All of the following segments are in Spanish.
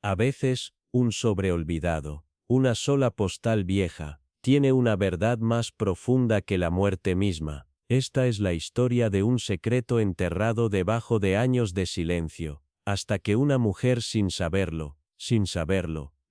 A veces, un sobreolvidado, una sola postal vieja, tiene una verdad más profunda que la muerte misma. Esta es la historia de un secreto enterrado debajo de años de silencio, hasta que una mujer sin saberlo,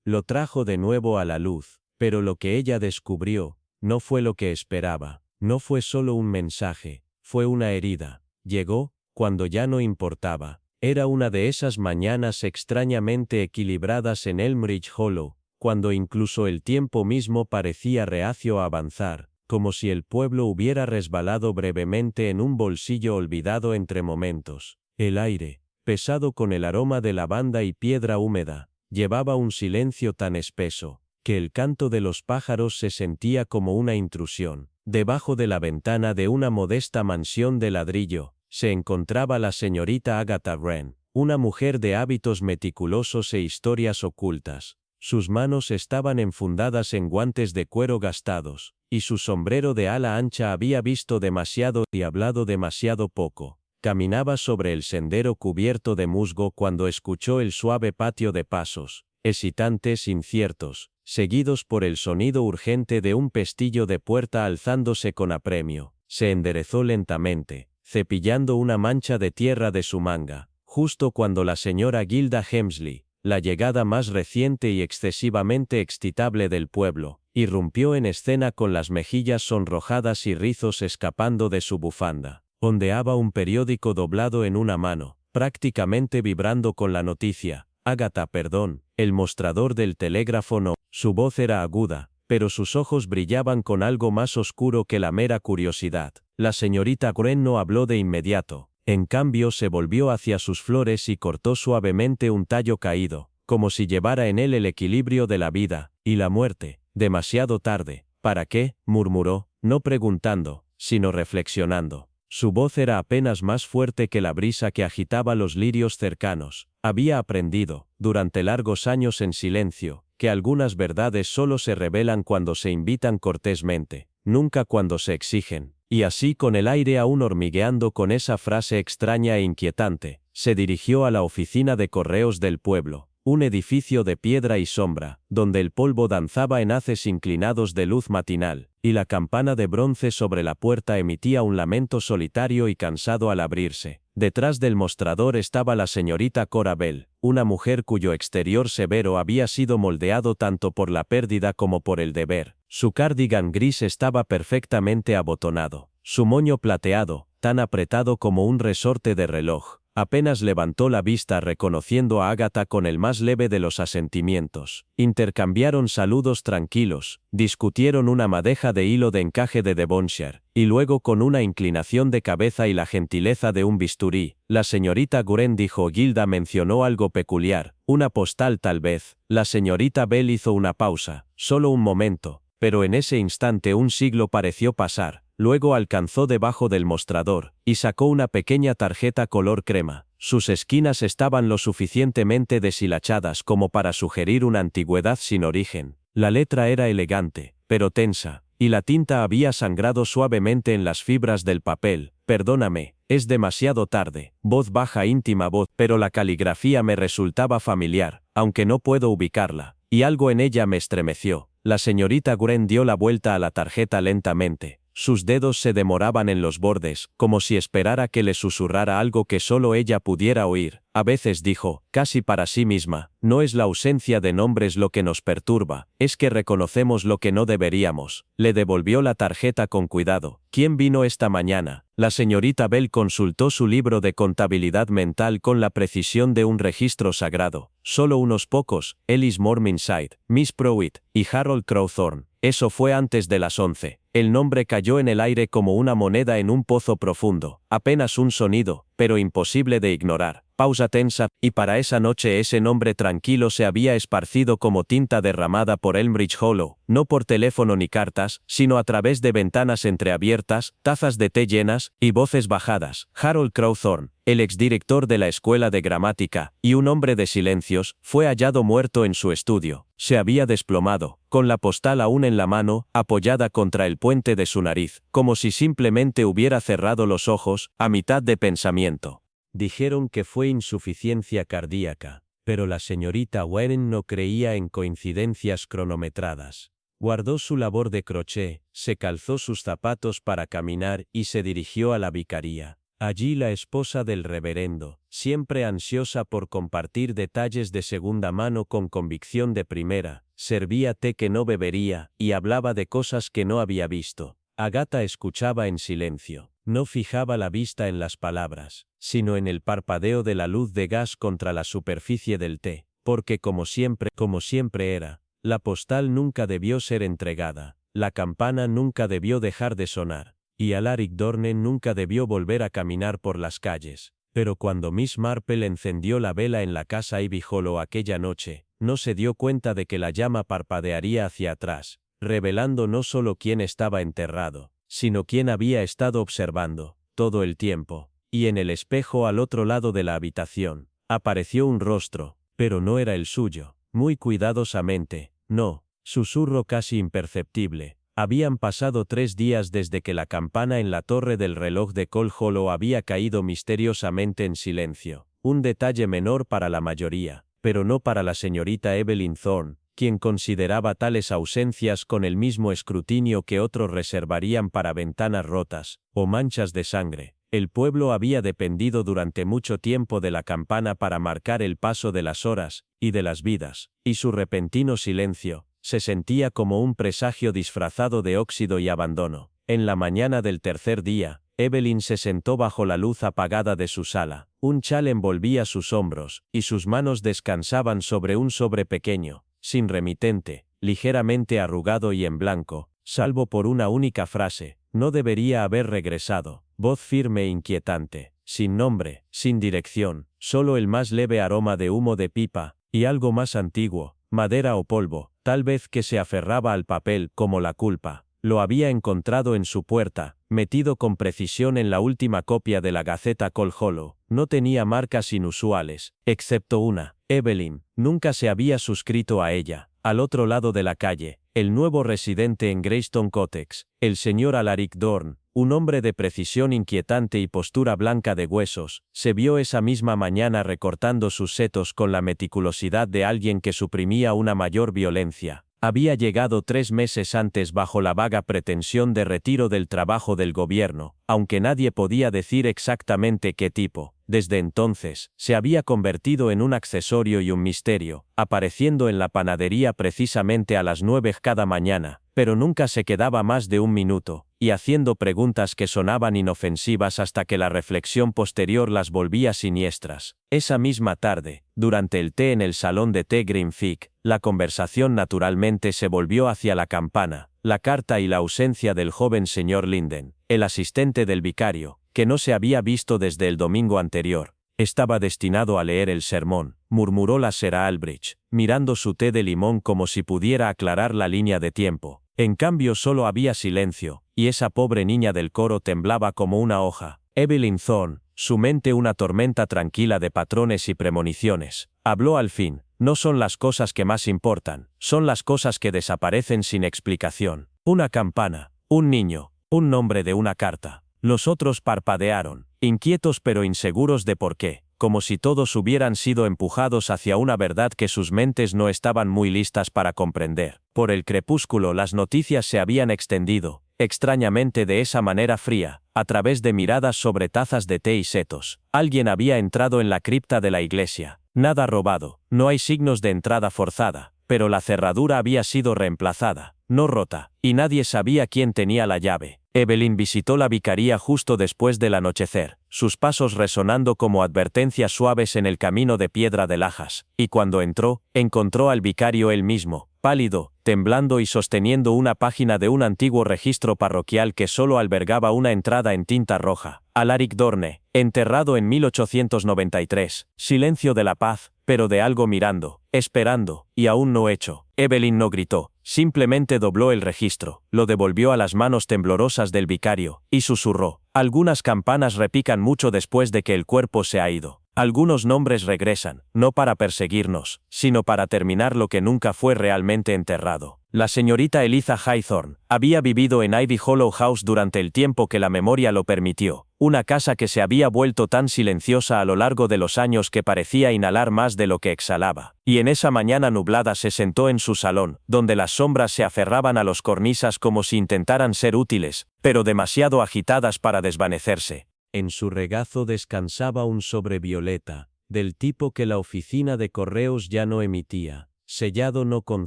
lo trajo de nuevo a la luz, pero lo que ella descubrió, no fue lo que esperaba, no fue solo un mensaje, fue una herida. Llegó, cuando ya no importaba. Era una de esas mañanas extrañamente equilibradas en Elmridge Hollow, cuando incluso el tiempo mismo parecía reacio a avanzar, como si el pueblo hubiera resbalado brevemente en un bolsillo olvidado entre momentos. El aire, pesado con el aroma de lavanda y piedra húmeda, llevaba un silencio tan espeso, que el canto de los pájaros se sentía como una intrusión. Debajo de la ventana de una modesta mansión de ladrillo, se encontraba la señorita Agatha Wren, una mujer de hábitos meticulosos e historias ocultas. Sus manos estaban enfundadas en guantes de cuero gastados, y su sombrero de ala ancha había visto demasiado y hablado demasiado poco. Caminaba sobre el sendero cubierto de musgo cuando escuchó el suave patio de pasos, hesitantes, inciertos, seguidos por el sonido urgente de un pestillo de puerta alzándose con apremio. Se enderezó lentamente, cepillando una mancha de tierra de su manga, justo cuando la señora Gilda Hemsley, la llegada más reciente y excesivamente excitable del pueblo, irrumpió en escena con las mejillas sonrojadas y rizos escapando de su bufanda. Ondeaba un periódico doblado en una mano, prácticamente vibrando con la noticia. Agatha, perdón, el mostrador del telégrafo no. Su voz era aguda, pero sus ojos brillaban con algo más oscuro que la mera curiosidad. La señorita Wren no habló de inmediato. En cambio se volvió hacia sus flores y cortó suavemente un tallo caído, como si llevara en él el equilibrio de la vida y la muerte. Demasiado tarde. ¿Para qué?, murmuró, no preguntando, sino reflexionando. Su voz era apenas más fuerte que la brisa que agitaba los lirios cercanos. Había aprendido, durante largos años en silencio, que algunas verdades solo se revelan cuando se invitan cortésmente, nunca cuando se exigen. Y así, con el aire aún hormigueando con esa frase extraña e inquietante, se dirigió a la oficina de correos del pueblo, un edificio de piedra y sombra, donde el polvo danzaba en haces inclinados de luz matinal, y la campana de bronce sobre la puerta emitía un lamento solitario y cansado al abrirse. Detrás del mostrador estaba la señorita Cora Bell, una mujer cuyo exterior severo había sido moldeado tanto por la pérdida como por el deber. Su cardigan gris estaba perfectamente abotonado. Su moño plateado, tan apretado como un resorte de reloj, apenas levantó la vista reconociendo a Agatha con el más leve de los asentimientos. Intercambiaron saludos tranquilos, discutieron una madeja de hilo de encaje de Devonshire, y luego, con una inclinación de cabeza y la gentileza de un bisturí, la señorita Wren dijo: Gilda mencionó algo peculiar, una postal tal vez. La señorita Bell hizo una pausa, solo un momento, pero en ese instante un siglo pareció pasar. Luego alcanzó debajo del mostrador, y sacó una pequeña tarjeta color crema. Sus esquinas estaban lo suficientemente deshilachadas como para sugerir una antigüedad sin origen. La letra era elegante, pero tensa, y la tinta había sangrado suavemente en las fibras del papel. Perdóname, es demasiado tarde. Voz baja, íntima voz, pero la caligrafía me resultaba familiar, aunque no puedo ubicarla, y algo en ella me estremeció. La señorita Wren dio la vuelta a la tarjeta lentamente. Sus dedos se demoraban en los bordes, como si esperara que le susurrara algo que solo ella pudiera oír. A veces dijo, casi para sí misma, no es la ausencia de nombres lo que nos perturba, es que reconocemos lo que no deberíamos. Le devolvió la tarjeta con cuidado. ¿Quién vino esta mañana? La señorita Bell consultó su libro de contabilidad mental con la precisión de un registro sagrado. Solo unos pocos: Ellis Morningside, Miss Pruitt y Harold Crowthorne. Eso fue antes de las 11. El nombre cayó en el aire como una moneda en un pozo profundo. Apenas un sonido, pero imposible de ignorar. Pausa tensa, y para esa noche ese nombre tranquilo se había esparcido como tinta derramada por Elmridge Hollow, no por teléfono ni cartas, sino a través de ventanas entreabiertas, tazas de té llenas, y voces bajadas. Harold Crowthorne, el exdirector de la escuela de gramática, y un hombre de silencios, fue hallado muerto en su estudio. Se había desplomado, con la postal aún en la mano, apoyada contra el puente de su nariz, como si simplemente hubiera cerrado los ojos, a mitad de pensamiento. Dijeron que fue insuficiencia cardíaca, Pero la señorita Warren no creía en coincidencias cronometradas. Guardó su labor de crochet, se calzó sus zapatos para caminar y se dirigió a la vicaría. Allí la esposa del reverendo, siempre ansiosa por compartir detalles de segunda mano con convicción de primera, servía té que no bebería y hablaba de cosas que no había visto. Agatha escuchaba en silencio. No fijaba la vista en las palabras, sino en el parpadeo de la luz de gas contra la superficie del té, porque como siempre era, la postal nunca debió ser entregada, la campana nunca debió dejar de sonar, y Alaric Dorne nunca debió volver a caminar por las calles. Pero cuando Miss Marple encendió la vela en la casa Ivy Hollow aquella noche, no se dio cuenta de que la llama parpadearía hacia atrás, revelando no solo quién estaba enterrado, sino quién había estado observando, todo el tiempo, y en el espejo al otro lado de la habitación, apareció un rostro, pero no era el suyo, muy cuidadosamente, no, susurro casi imperceptible. Habían pasado 3 días desde que la campana en la torre del reloj de Cold Hollow había caído misteriosamente en silencio, un detalle menor para la mayoría, pero no para la señorita Evelyn Thorne, quien consideraba tales ausencias con el mismo escrutinio que otros reservarían para ventanas rotas, o manchas de sangre. El pueblo había dependido durante mucho tiempo de la campana para marcar el paso de las horas, y de las vidas, y su repentino silencio, se sentía como un presagio disfrazado de óxido y abandono. En la mañana del tercer día, Evelyn se sentó bajo la luz apagada de su sala. Un chal envolvía sus hombros, y sus manos descansaban sobre un sobre pequeño, sin remitente, ligeramente arrugado y en blanco, salvo por una única frase: no debería haber regresado. Voz firme e inquietante, sin nombre, sin dirección, solo el más leve aroma de humo de pipa, y algo más antiguo, madera o polvo, tal vez que se aferraba al papel como la culpa. Lo había encontrado en su puerta, metido con precisión en la última copia de la Gaceta Cold Hollow. No tenía marcas inusuales, excepto una. Evelyn nunca se había suscrito a ella. Al otro lado de la calle, el nuevo residente en Greystone Cottage, el señor Alaric Dorne, un hombre de precisión inquietante y postura blanca de huesos, se vio esa misma mañana recortando sus setos con la meticulosidad de alguien que suprimía una mayor violencia. Había llegado 3 meses antes bajo la vaga pretensión de retiro del trabajo del gobierno, aunque nadie podía decir exactamente qué tipo. Desde entonces, se había convertido en un accesorio y un misterio, apareciendo en la panadería precisamente a las 9 cada mañana, pero nunca se quedaba más de un minuto, y haciendo preguntas que sonaban inofensivas hasta que la reflexión posterior las volvía siniestras. Esa misma tarde, durante el té en el salón de té Greenfig, la conversación naturalmente se volvió hacia la campana, la carta y la ausencia del joven señor Linden, el asistente del vicario, que no se había visto desde el domingo anterior. Estaba destinado a leer el sermón, murmuró la Sra. Albridge, mirando su té de limón como si pudiera aclarar la línea de tiempo. En cambio solo había silencio, y esa pobre niña del coro temblaba como una hoja. Evelyn Thorne, su mente una tormenta tranquila de patrones y premoniciones, habló al fin. No son las cosas que más importan, son las cosas que desaparecen sin explicación. Una campana, un niño, un nombre de una carta. Los otros parpadearon, inquietos pero inseguros de por qué, como si todos hubieran sido empujados hacia una verdad que sus mentes no estaban muy listas para comprender. Por el crepúsculo las noticias se habían extendido, extrañamente de esa manera fría, a través de miradas sobre tazas de té y setos. Alguien había entrado en la cripta de la iglesia. Nada robado, no hay signos de entrada forzada, pero la cerradura había sido reemplazada, no rota, y nadie sabía quién tenía la llave. Evelyn visitó la vicaría justo después del anochecer, sus pasos resonando como advertencias suaves en el camino de piedra de lajas, y cuando entró, encontró al vicario él mismo, pálido, temblando y sosteniendo una página de un antiguo registro parroquial que solo albergaba una entrada en tinta roja. Alaric Dorne, enterrado en 1893. Silencio de la paz, pero de algo mirando, esperando, y aún no hecho. Evelyn no gritó, simplemente dobló el registro, lo devolvió a las manos temblorosas del vicario, y susurró: algunas campanas repican mucho después de que el cuerpo se ha ido. Algunos nombres regresan, no para perseguirnos, sino para terminar lo que nunca fue realmente enterrado. La señorita Eliza Haythorne había vivido en Ivy Hollow House durante el tiempo que la memoria lo permitió, una casa que se había vuelto tan silenciosa a lo largo de los años que parecía inhalar más de lo que exhalaba. Y en esa mañana nublada se sentó en su salón, donde las sombras se aferraban a los cornisas como si intentaran ser útiles, pero demasiado agitadas para desvanecerse. En su regazo descansaba un sobre violeta, del tipo que la oficina de correos ya no emitía, sellado no con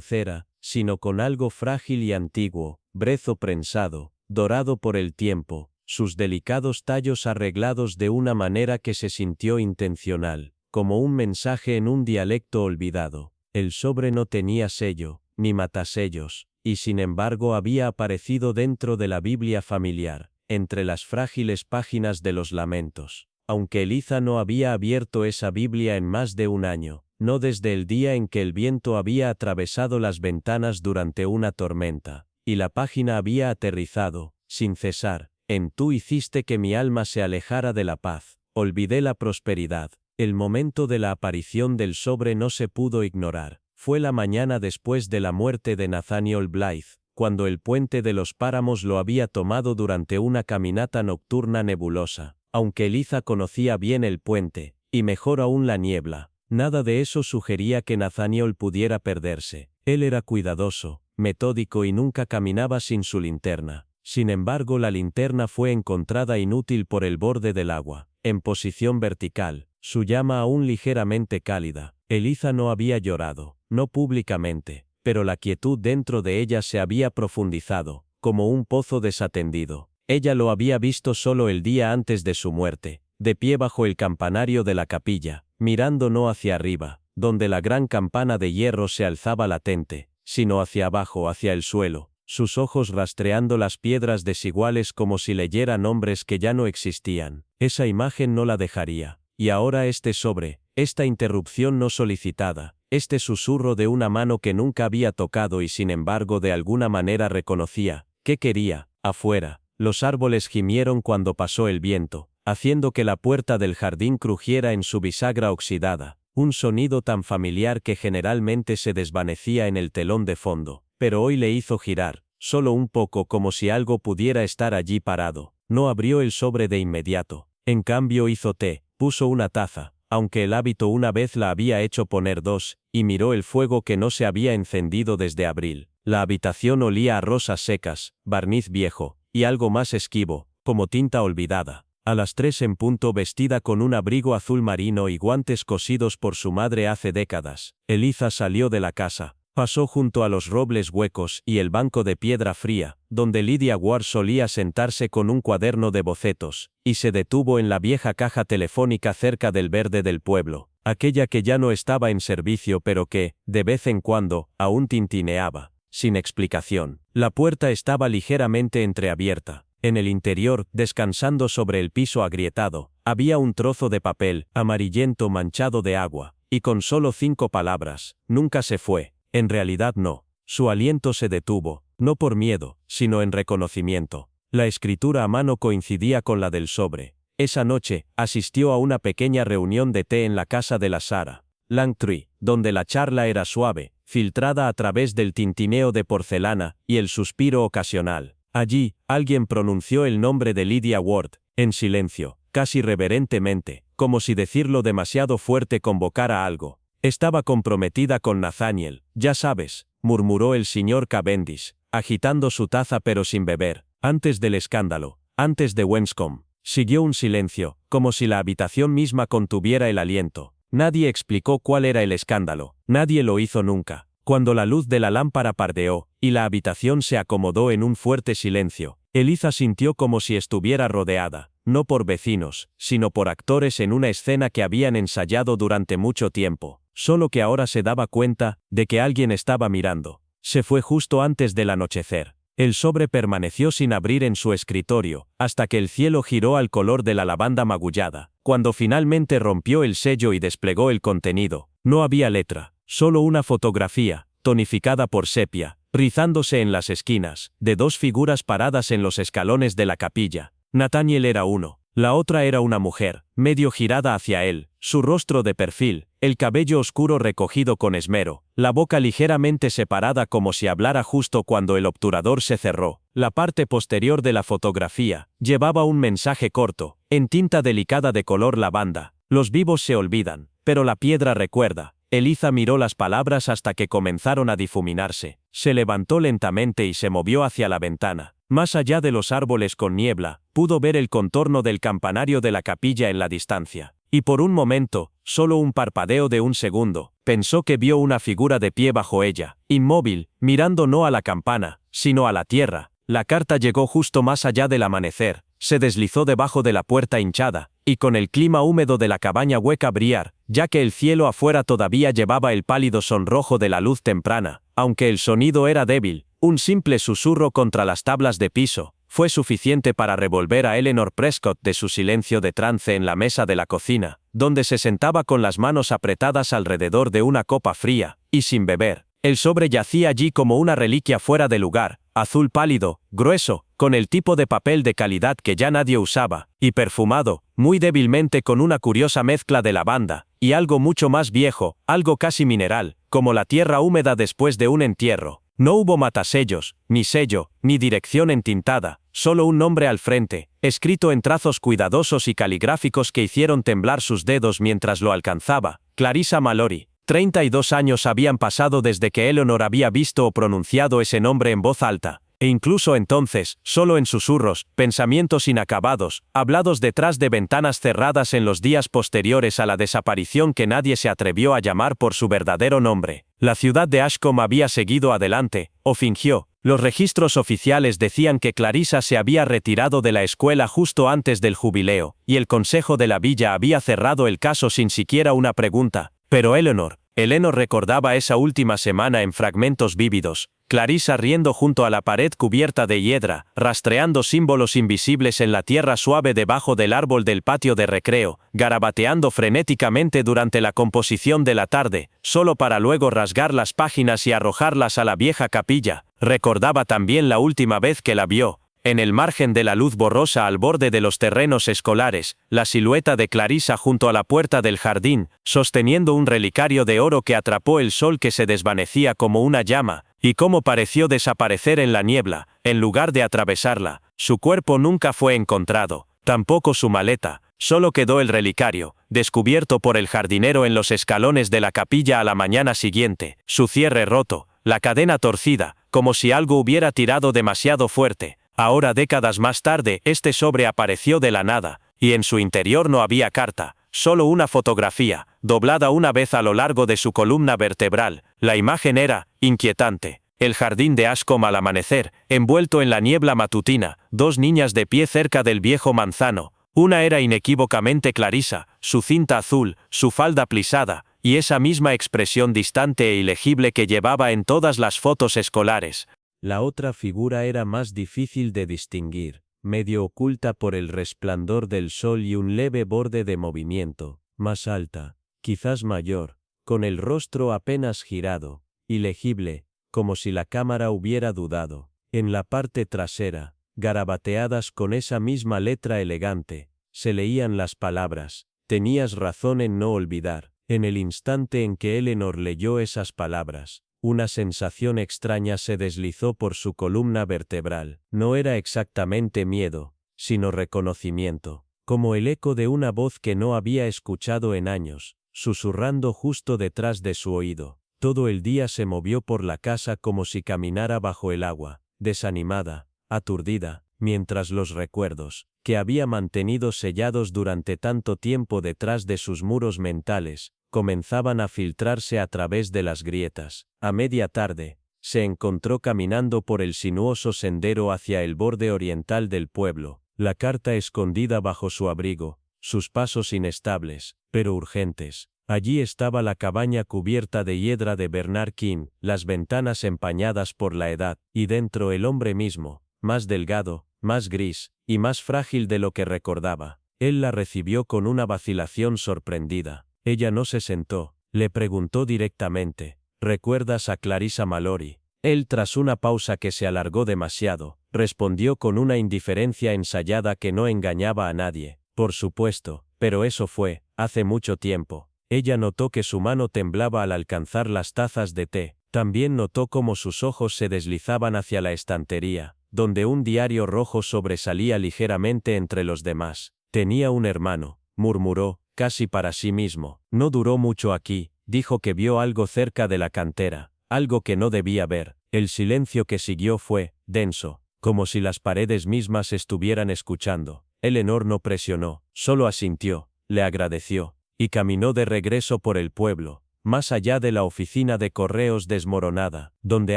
cera, sino con algo frágil y antiguo, brezo prensado, dorado por el tiempo, sus delicados tallos arreglados de una manera que se sintió intencional, como un mensaje en un dialecto olvidado. El sobre no tenía sello, ni matasellos, y sin embargo había aparecido dentro de la Biblia familiar, entre las frágiles páginas de los lamentos. Aunque Eliza no había abierto esa Biblia en más de un año, no desde el día en que el viento había atravesado las ventanas durante una tormenta, y la página había aterrizado, sin cesar, en tú hiciste que mi alma se alejara de la paz, olvidé la prosperidad. El momento de la aparición del sobre no se pudo ignorar. Fue la mañana después de la muerte de Nathaniel Blythe, cuando el puente de los páramos lo había tomado durante una caminata nocturna nebulosa. Aunque Eliza conocía bien el puente, y mejor aún la niebla, nada de eso sugería que Nathaniel pudiera perderse. Él era cuidadoso, metódico y nunca caminaba sin su linterna. Sin embargo, la linterna fue encontrada inútil por el borde del agua, en posición vertical, su llama aún ligeramente cálida. Eliza no había llorado, no públicamente, pero la quietud dentro de ella se había profundizado, como un pozo desatendido. Ella lo había visto solo el día antes de su muerte, de pie bajo el campanario de la capilla, mirando no hacia arriba, donde la gran campana de hierro se alzaba latente, sino hacia abajo, hacia el suelo, sus ojos rastreando las piedras desiguales como si leyera nombres que ya no existían. Esa imagen no la dejaría. Y ahora este sobre, esta interrupción no solicitada, este susurro de una mano que nunca había tocado y sin embargo de alguna manera reconocía, ¿qué quería? Afuera, los árboles gimieron cuando pasó el viento, haciendo que la puerta del jardín crujiera en su bisagra oxidada, un sonido tan familiar que generalmente se desvanecía en el telón de fondo, pero hoy le hizo girar, solo un poco como si algo pudiera estar allí parado. No abrió el sobre de inmediato, en cambio hizo té, puso una taza, aunque el hábito una vez la había hecho poner dos, y miró el fuego que no se había encendido desde abril. La habitación olía a rosas secas, barniz viejo, y algo más esquivo, como tinta olvidada. A las 3 en punto, vestida con un abrigo azul marino y guantes cosidos por su madre hace décadas, Eliza salió de la casa, pasó junto a los robles huecos y el banco de piedra fría, donde Lydia Ward solía sentarse con un cuaderno de bocetos, y se detuvo en la vieja caja telefónica cerca del verde del pueblo, aquella que ya no estaba en servicio pero que, de vez en cuando, aún tintineaba, sin explicación. La puerta estaba ligeramente entreabierta. En el interior, descansando sobre el piso agrietado, había un trozo de papel, amarillento manchado de agua, y con solo 5 palabras, nunca se fue. En realidad no. Su aliento se detuvo, no por miedo, sino en reconocimiento. La escritura a mano coincidía con la del sobre. Esa noche, asistió a una pequeña reunión de té en la casa de la Sarah Langtree, donde la charla era suave, filtrada a través del tintineo de porcelana y el suspiro ocasional. Allí, alguien pronunció el nombre de Lydia Ward, en silencio, casi reverentemente, como si decirlo demasiado fuerte convocara algo. Estaba comprometida con Nathaniel, ya sabes, murmuró el señor Cavendish, agitando su taza pero sin beber. Antes del escándalo, antes de Wenscombe. Siguió un silencio, como si la habitación misma contuviera el aliento. Nadie explicó cuál era el escándalo, nadie lo hizo nunca. Cuando la luz de la lámpara pardeó, y la habitación se acomodó en un fuerte silencio, Eliza sintió como si estuviera rodeada, no por vecinos, sino por actores en una escena que habían ensayado durante mucho tiempo, solo que ahora se daba cuenta de que alguien estaba mirando. Se fue justo antes del anochecer. El sobre permaneció sin abrir en su escritorio, hasta que el cielo giró al color de la lavanda magullada. Cuando finalmente rompió el sello y desplegó el contenido, no había letra, solo una fotografía, tonificada por sepia, rizándose en las esquinas, de 2 figuras paradas en los escalones de la capilla. Nathaniel era uno, La otra era una mujer, medio girada hacia él, su rostro de perfil, el cabello oscuro recogido con esmero, la boca ligeramente separada como si hablara justo cuando el obturador se cerró. La parte posterior de la fotografía llevaba un mensaje corto, en tinta delicada de color lavanda. Los vivos se olvidan, pero la piedra recuerda. Eliza miró las palabras hasta que comenzaron a difuminarse. Se levantó lentamente y se movió hacia la ventana. Más allá de los árboles con niebla, pudo ver el contorno del campanario de la capilla en la distancia. Y por un momento, solo un parpadeo de un segundo, pensó que vio una figura de pie bajo ella, inmóvil, mirando no a la campana, sino a la tierra. La carta llegó justo más allá del amanecer, se deslizó debajo de la puerta hinchada, y con el clima húmedo de la cabaña hueca brillar, ya que el cielo afuera todavía llevaba el pálido sonrojo de la luz temprana, aunque el sonido era débil, un simple susurro contra las tablas de piso, fue suficiente para revolver a Eleanor Prescott de su silencio de trance en la mesa de la cocina, donde se sentaba con las manos apretadas alrededor de una copa fría, y sin beber. El sobre yacía allí como una reliquia fuera de lugar, azul pálido, grueso, con el tipo de papel de calidad que ya nadie usaba, y perfumado, muy débilmente con una curiosa mezcla de lavanda, y algo mucho más viejo, algo casi mineral, como la tierra húmeda después de un entierro. No hubo matasellos, ni sello, ni dirección entintada, solo un nombre al frente, escrito en trazos cuidadosos y caligráficos que hicieron temblar sus dedos mientras lo alcanzaba. Clarissa Mallory. 32 años habían pasado desde que Eleanor había visto o pronunciado ese nombre en voz alta, e incluso entonces, solo en susurros, pensamientos inacabados, hablados detrás de ventanas cerradas en los días posteriores a la desaparición que nadie se atrevió a llamar por su verdadero nombre. La ciudad de Ashcombe había seguido adelante, o fingió. Los registros oficiales decían que Clarissa se había retirado de la escuela justo antes del jubileo, y el consejo de la villa había cerrado el caso sin siquiera una pregunta. Pero Eleanor recordaba esa última semana en fragmentos vívidos, Clarissa riendo junto a la pared cubierta de hiedra, rastreando símbolos invisibles en la tierra suave debajo del árbol del patio de recreo, garabateando frenéticamente durante la composición de la tarde, solo para luego rasgar las páginas y arrojarlas a la vieja capilla. Recordaba también la última vez que la vio, en el margen de la luz borrosa al borde de los terrenos escolares, la silueta de Clarissa junto a la puerta del jardín, sosteniendo un relicario de oro que atrapó el sol que se desvanecía como una llama, y cómo pareció desaparecer en la niebla, en lugar de atravesarla. Su cuerpo nunca fue encontrado, tampoco su maleta, solo quedó el relicario, descubierto por el jardinero en los escalones de la capilla a la mañana siguiente, su cierre roto, la cadena torcida, como si algo hubiera tirado demasiado fuerte. Ahora, décadas más tarde, este sobre apareció de la nada, y en su interior no había carta, solo una fotografía, doblada una vez a lo largo de su columna vertebral. La imagen era inquietante. El jardín de Ashcombe al amanecer, envuelto en la niebla matutina, dos niñas de pie cerca del viejo manzano. Una era inequívocamente Clarissa, su cinta azul, su falda plisada, y esa misma expresión distante e ilegible que llevaba en todas las fotos escolares. La otra figura era más difícil de distinguir, medio oculta por el resplandor del sol y un leve borde de movimiento, más alta, quizás mayor, con el rostro apenas girado, ilegible, como si la cámara hubiera dudado. En la parte trasera, garabateadas con esa misma letra elegante, se leían las palabras: «Tenías razón en no olvidar». En el instante en que Eleanor leyó esas palabras, una sensación extraña se deslizó por su columna vertebral. No era exactamente miedo, sino reconocimiento, como el eco de una voz que no había escuchado en años, susurrando justo detrás de su oído. Todo el día se movió por la casa como si caminara bajo el agua, desanimada, aturdida, mientras los recuerdos, que había mantenido sellados durante tanto tiempo detrás de sus muros mentales, comenzaban a filtrarse a través de las grietas. A media tarde, se encontró caminando por el sinuoso sendero hacia el borde oriental del pueblo, la carta escondida bajo su abrigo, sus pasos inestables, pero urgentes. Allí estaba la cabaña cubierta de hiedra de Bernard King, las ventanas empañadas por la edad, y dentro el hombre mismo, más delgado, más gris, y más frágil de lo que recordaba. Él la recibió con una vacilación sorprendida. Ella no se sentó, le preguntó directamente: «¿Recuerdas a Clarissa Mallory?». Él, tras una pausa que se alargó demasiado, respondió con una indiferencia ensayada que no engañaba a nadie: Por supuesto, pero eso fue, hace mucho tiempo. Ella notó que su mano temblaba al alcanzar las tazas de té. También notó cómo sus ojos se deslizaban hacia la estantería, donde un diario rojo sobresalía ligeramente entre los demás. Tenía un hermano, murmuró, casi para sí mismo. No duró mucho aquí, dijo que vio algo cerca de la cantera, algo que no debía ver. El silencio que siguió fue denso, como si las paredes mismas estuvieran escuchando. Eleanor no presionó, solo asintió, le agradeció, y caminó de regreso por el pueblo, más allá de la oficina de correos desmoronada, donde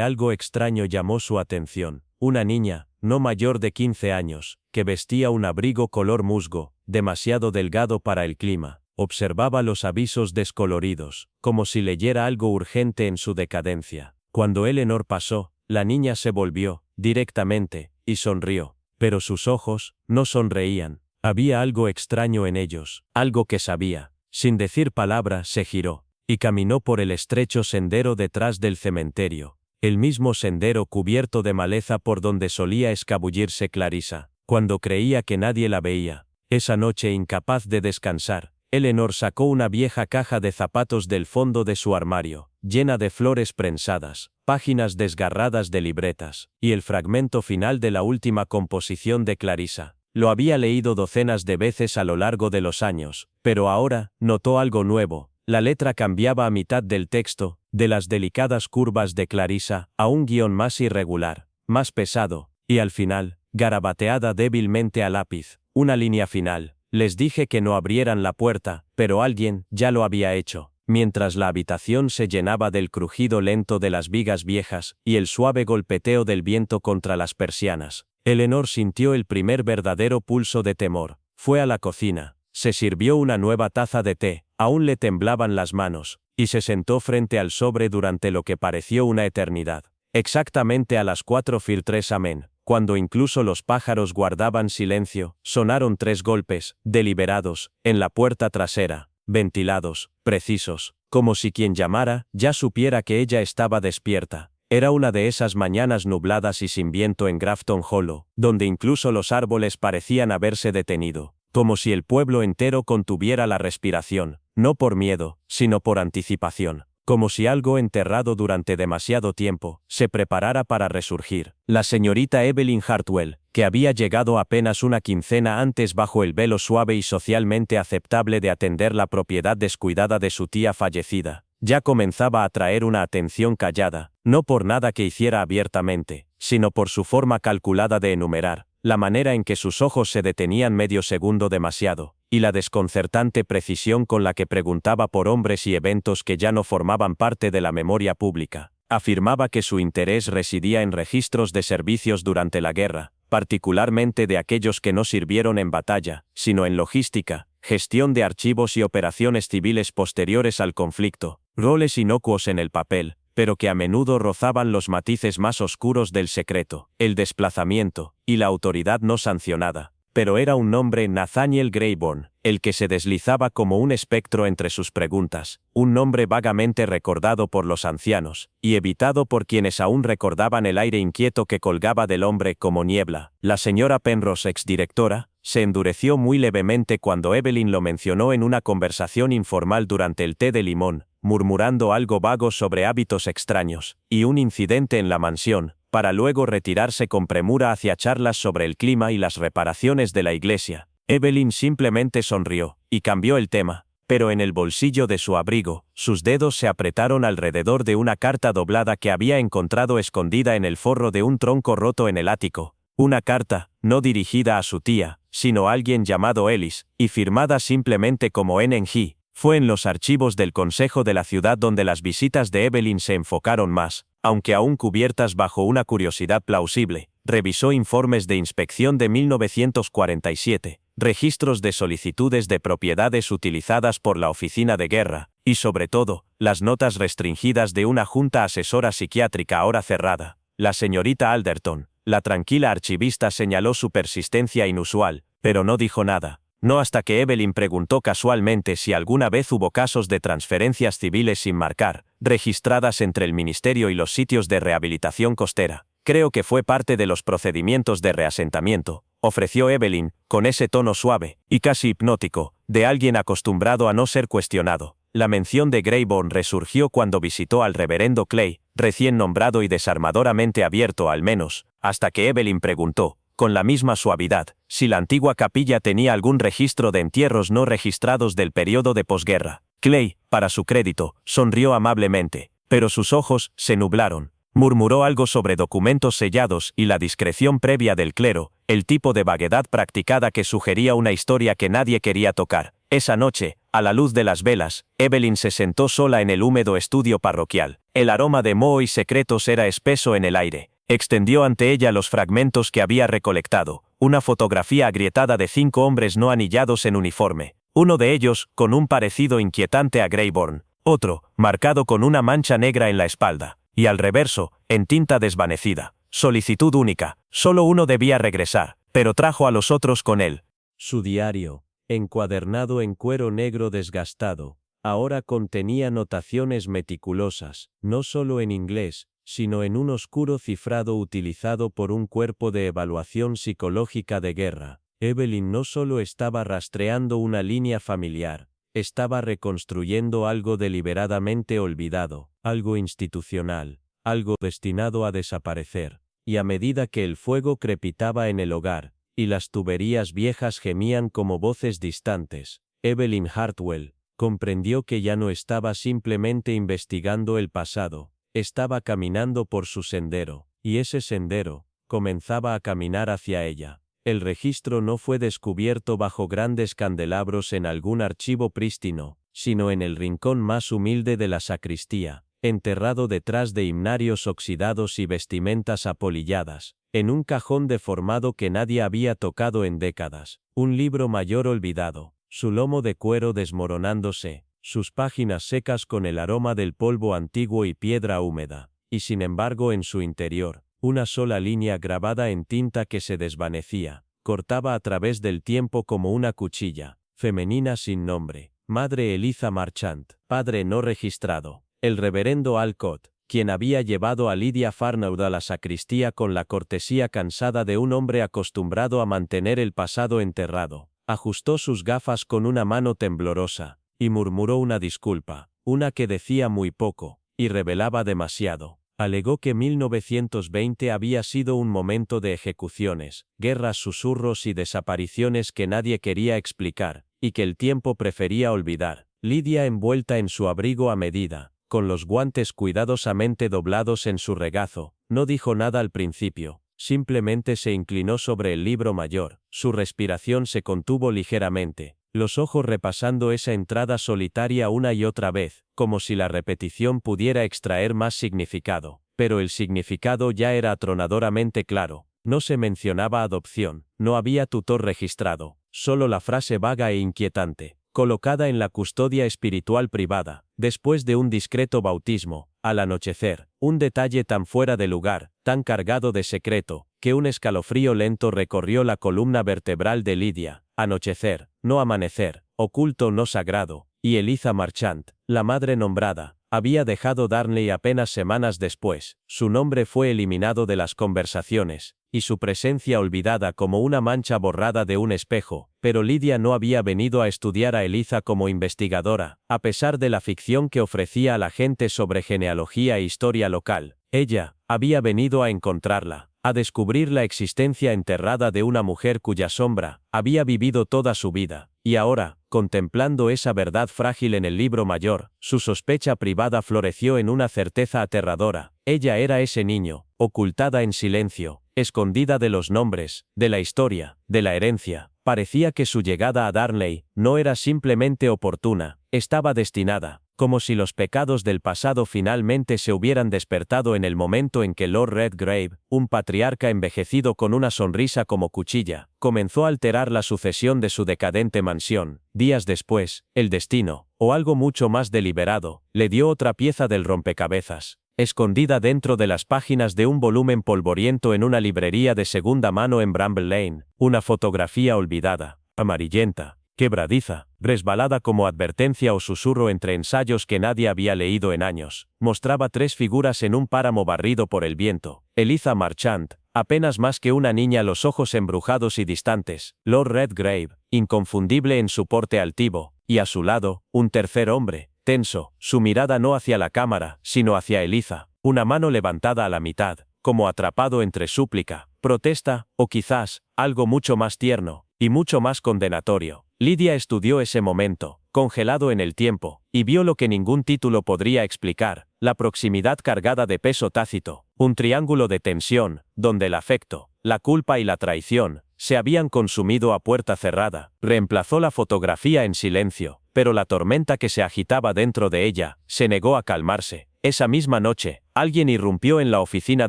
algo extraño llamó su atención. Una niña, no mayor de 15 años, que vestía un abrigo color musgo, demasiado delgado para el clima, observaba los avisos descoloridos, como si leyera algo urgente en su decadencia. Cuando Eleanor pasó, la niña se volvió, directamente, y sonrió. Pero sus ojos no sonreían. Había algo extraño en ellos, algo que sabía. Sin decir palabra, se giró, y caminó por el estrecho sendero detrás del cementerio. El mismo sendero cubierto de maleza por donde solía escabullirse Clarissa, cuando creía que nadie la veía. Esa noche, incapaz de descansar, Eleanor sacó una vieja caja de zapatos del fondo de su armario, llena de flores prensadas, páginas desgarradas de libretas, y el fragmento final de la última composición de Clarissa. Lo había leído docenas de veces a lo largo de los años, pero ahora notó algo nuevo. La letra cambiaba a mitad del texto, de las delicadas curvas de Clarissa, a un guión más irregular, más pesado, y al final, garabateada débilmente a lápiz, una línea final. Les dije que no abrieran la puerta, pero alguien ya lo había hecho. Mientras la habitación se llenaba del crujido lento de las vigas viejas y el suave golpeteo del viento contra las persianas, Eleanor sintió el primer verdadero pulso de temor. Fue a la cocina, se sirvió una nueva taza de té, aún le temblaban las manos, y se sentó frente al sobre durante lo que pareció una eternidad. Exactamente a las 4:03 am, cuando incluso los pájaros guardaban silencio, sonaron 3 golpes, deliberados, en la puerta trasera, ventilados, precisos, como si quien llamara ya supiera que ella estaba despierta. Era una de esas mañanas nubladas y sin viento en Grafton Hollow, donde incluso los árboles parecían haberse detenido, como si el pueblo entero contuviera la respiración, no por miedo, sino por anticipación. Como si algo enterrado durante demasiado tiempo se preparara para resurgir. La señorita Evelyn Hartwell, que había llegado apenas una quincena antes bajo el velo suave y socialmente aceptable de atender la propiedad descuidada de su tía fallecida, ya comenzaba a atraer una atención callada, no por nada que hiciera abiertamente, sino por su forma calculada de enumerar, la manera en que sus ojos se detenían medio segundo demasiado, y la desconcertante precisión con la que preguntaba por hombres y eventos que ya no formaban parte de la memoria pública. Afirmaba que su interés residía en registros de servicios durante la guerra, particularmente de aquellos que no sirvieron en batalla, sino en logística, gestión de archivos y operaciones civiles posteriores al conflicto, roles inocuos en el papel, pero que a menudo rozaban los matices más oscuros del secreto, el desplazamiento, y la autoridad no sancionada. Pero era un nombre, Nathaniel Greyborn, el que se deslizaba como un espectro entre sus preguntas, un nombre vagamente recordado por los ancianos, y evitado por quienes aún recordaban el aire inquieto que colgaba del hombre como niebla. La señora Penrose, exdirectora, se endureció muy levemente cuando Evelyn lo mencionó en una conversación informal durante el té de limón, murmurando algo vago sobre hábitos extraños, y un incidente en la mansión, para luego retirarse con premura hacia charlas sobre el clima y las reparaciones de la iglesia. Evelyn simplemente sonrió, y cambió el tema, pero en el bolsillo de su abrigo, sus dedos se apretaron alrededor de una carta doblada que había encontrado escondida en el forro de un tronco roto en el ático. Una carta, no dirigida a su tía, sino a alguien llamado Ellis, y firmada simplemente como NG. Fue en los archivos del Consejo de la ciudad donde las visitas de Evelyn se enfocaron más, aunque aún cubiertas bajo una curiosidad plausible. Revisó informes de inspección de 1947, registros de solicitudes de propiedades utilizadas por la oficina de guerra, y sobre todo, las notas restringidas de una junta asesora psiquiátrica ahora cerrada. La señorita Alderton, la tranquila archivista, señaló su persistencia inusual, pero no dijo nada. No hasta que Evelyn preguntó casualmente si alguna vez hubo casos de transferencias civiles sin marcar, registradas entre el ministerio y los sitios de rehabilitación costera. Creo que fue parte de los procedimientos de reasentamiento, ofreció Evelyn, con ese tono suave, y casi hipnótico, de alguien acostumbrado a no ser cuestionado. La mención de Greybourne resurgió cuando visitó al reverendo Clay, recién nombrado y desarmadoramente abierto al menos, hasta que Evelyn preguntó, con la misma suavidad, si la antigua capilla tenía algún registro de entierros no registrados del periodo de posguerra. Clay, para su crédito, sonrió amablemente, pero sus ojos se nublaron. Murmuró algo sobre documentos sellados y la discreción previa del clero, el tipo de vaguedad practicada que sugería una historia que nadie quería tocar. Esa noche, a la luz de las velas, Evelyn se sentó sola en el húmedo estudio parroquial. El aroma de moho y secretos era espeso en el aire. Extendió ante ella los fragmentos que había recolectado, una fotografía agrietada de 5 hombres no anillados en uniforme. Uno de ellos, con un parecido inquietante a Greybourne, otro, marcado con una mancha negra en la espalda, y al reverso, en tinta desvanecida. Solicitud única, solo uno debía regresar, pero trajo a los otros con él. Su diario, encuadernado en cuero negro desgastado, ahora contenía notaciones meticulosas, no solo en inglés, sino en un oscuro cifrado utilizado por un cuerpo de evaluación psicológica de guerra. Evelyn no solo estaba rastreando una línea familiar, estaba reconstruyendo algo deliberadamente olvidado, algo institucional, algo destinado a desaparecer. Y a medida que el fuego crepitaba en el hogar, y las tuberías viejas gemían como voces distantes, Evelyn Hartwell comprendió que ya no estaba simplemente investigando el pasado, estaba caminando por su sendero, y ese sendero comenzaba a caminar hacia ella. El registro no fue descubierto bajo grandes candelabros en algún archivo prístino, sino en el rincón más humilde de la sacristía, enterrado detrás de himnarios oxidados y vestimentas apolilladas, en un cajón deformado que nadie había tocado en décadas, un libro mayor olvidado, su lomo de cuero desmoronándose, sus páginas secas con el aroma del polvo antiguo y piedra húmeda, y sin embargo en su interior, una sola línea grabada en tinta que se desvanecía, cortaba a través del tiempo como una cuchilla, femenina sin nombre, Madre Eliza Marchant, padre no registrado, el reverendo Alcott, quien había llevado a Lydia Farnaud a la sacristía con la cortesía cansada de un hombre acostumbrado a mantener el pasado enterrado, ajustó sus gafas con una mano temblorosa, y murmuró una disculpa, una que decía muy poco, y revelaba demasiado. Alegó que 1920 había sido un momento de ejecuciones, guerras, susurros y desapariciones que nadie quería explicar, y que el tiempo prefería olvidar. Lydia, envuelta en su abrigo a medida, con los guantes cuidadosamente doblados en su regazo, no dijo nada al principio, simplemente se inclinó sobre el libro mayor, su respiración se contuvo ligeramente, los ojos repasando esa entrada solitaria una y otra vez, como si la repetición pudiera extraer más significado, pero el significado ya era atronadoramente claro. No se mencionaba adopción, no había tutor registrado, solo la frase vaga e inquietante, colocada en la custodia espiritual privada, después de un discreto bautismo, al anochecer, un detalle tan fuera de lugar, tan cargado de secreto, que un escalofrío lento recorrió la columna vertebral de Lydia. Anochecer, no amanecer, oculto no sagrado, y Eliza Marchant, la madre nombrada, había dejado Darnley apenas semanas después, su nombre fue eliminado de las conversaciones, y su presencia olvidada como una mancha borrada de un espejo, pero Lydia no había venido a estudiar a Eliza como investigadora, a pesar de la ficción que ofrecía a la gente sobre genealogía e historia local. Ella había venido a encontrarla, a descubrir la existencia enterrada de una mujer cuya sombra había vivido toda su vida, y ahora, contemplando esa verdad frágil en el libro mayor, su sospecha privada floreció en una certeza aterradora. Ella era ese niño, ocultada en silencio, escondida de los nombres, de la historia, de la herencia. Parecía que su llegada a Darnley no era simplemente oportuna, estaba destinada, como si los pecados del pasado finalmente se hubieran despertado en el momento en que Lord Redgrave, un patriarca envejecido con una sonrisa como cuchilla, comenzó a alterar la sucesión de su decadente mansión. Días después, el destino, o algo mucho más deliberado, le dio otra pieza del rompecabezas, escondida dentro de las páginas de un volumen polvoriento en una librería de segunda mano en Bramble Lane, una fotografía olvidada, amarillenta, quebradiza, resbalada como advertencia o susurro entre ensayos que nadie había leído en años, mostraba 3 figuras en un páramo barrido por el viento. Eliza Marchant, apenas más que una niña, los ojos embrujados y distantes. Lord Redgrave, inconfundible en su porte altivo, y a su lado, un tercer hombre, tenso, su mirada no hacia la cámara, sino hacia Eliza, una mano levantada a la mitad, como atrapado entre súplica, protesta, o quizás, algo mucho más tierno, y mucho más condenatorio. Lidia estudió ese momento, congelado en el tiempo, y vio lo que ningún título podría explicar, la proximidad cargada de peso tácito, un triángulo de tensión, donde el afecto, la culpa y la traición, se habían consumido a puerta cerrada. Reemplazó la fotografía en silencio, pero la tormenta que se agitaba dentro de ella, se negó a calmarse. Esa misma noche, alguien irrumpió en la oficina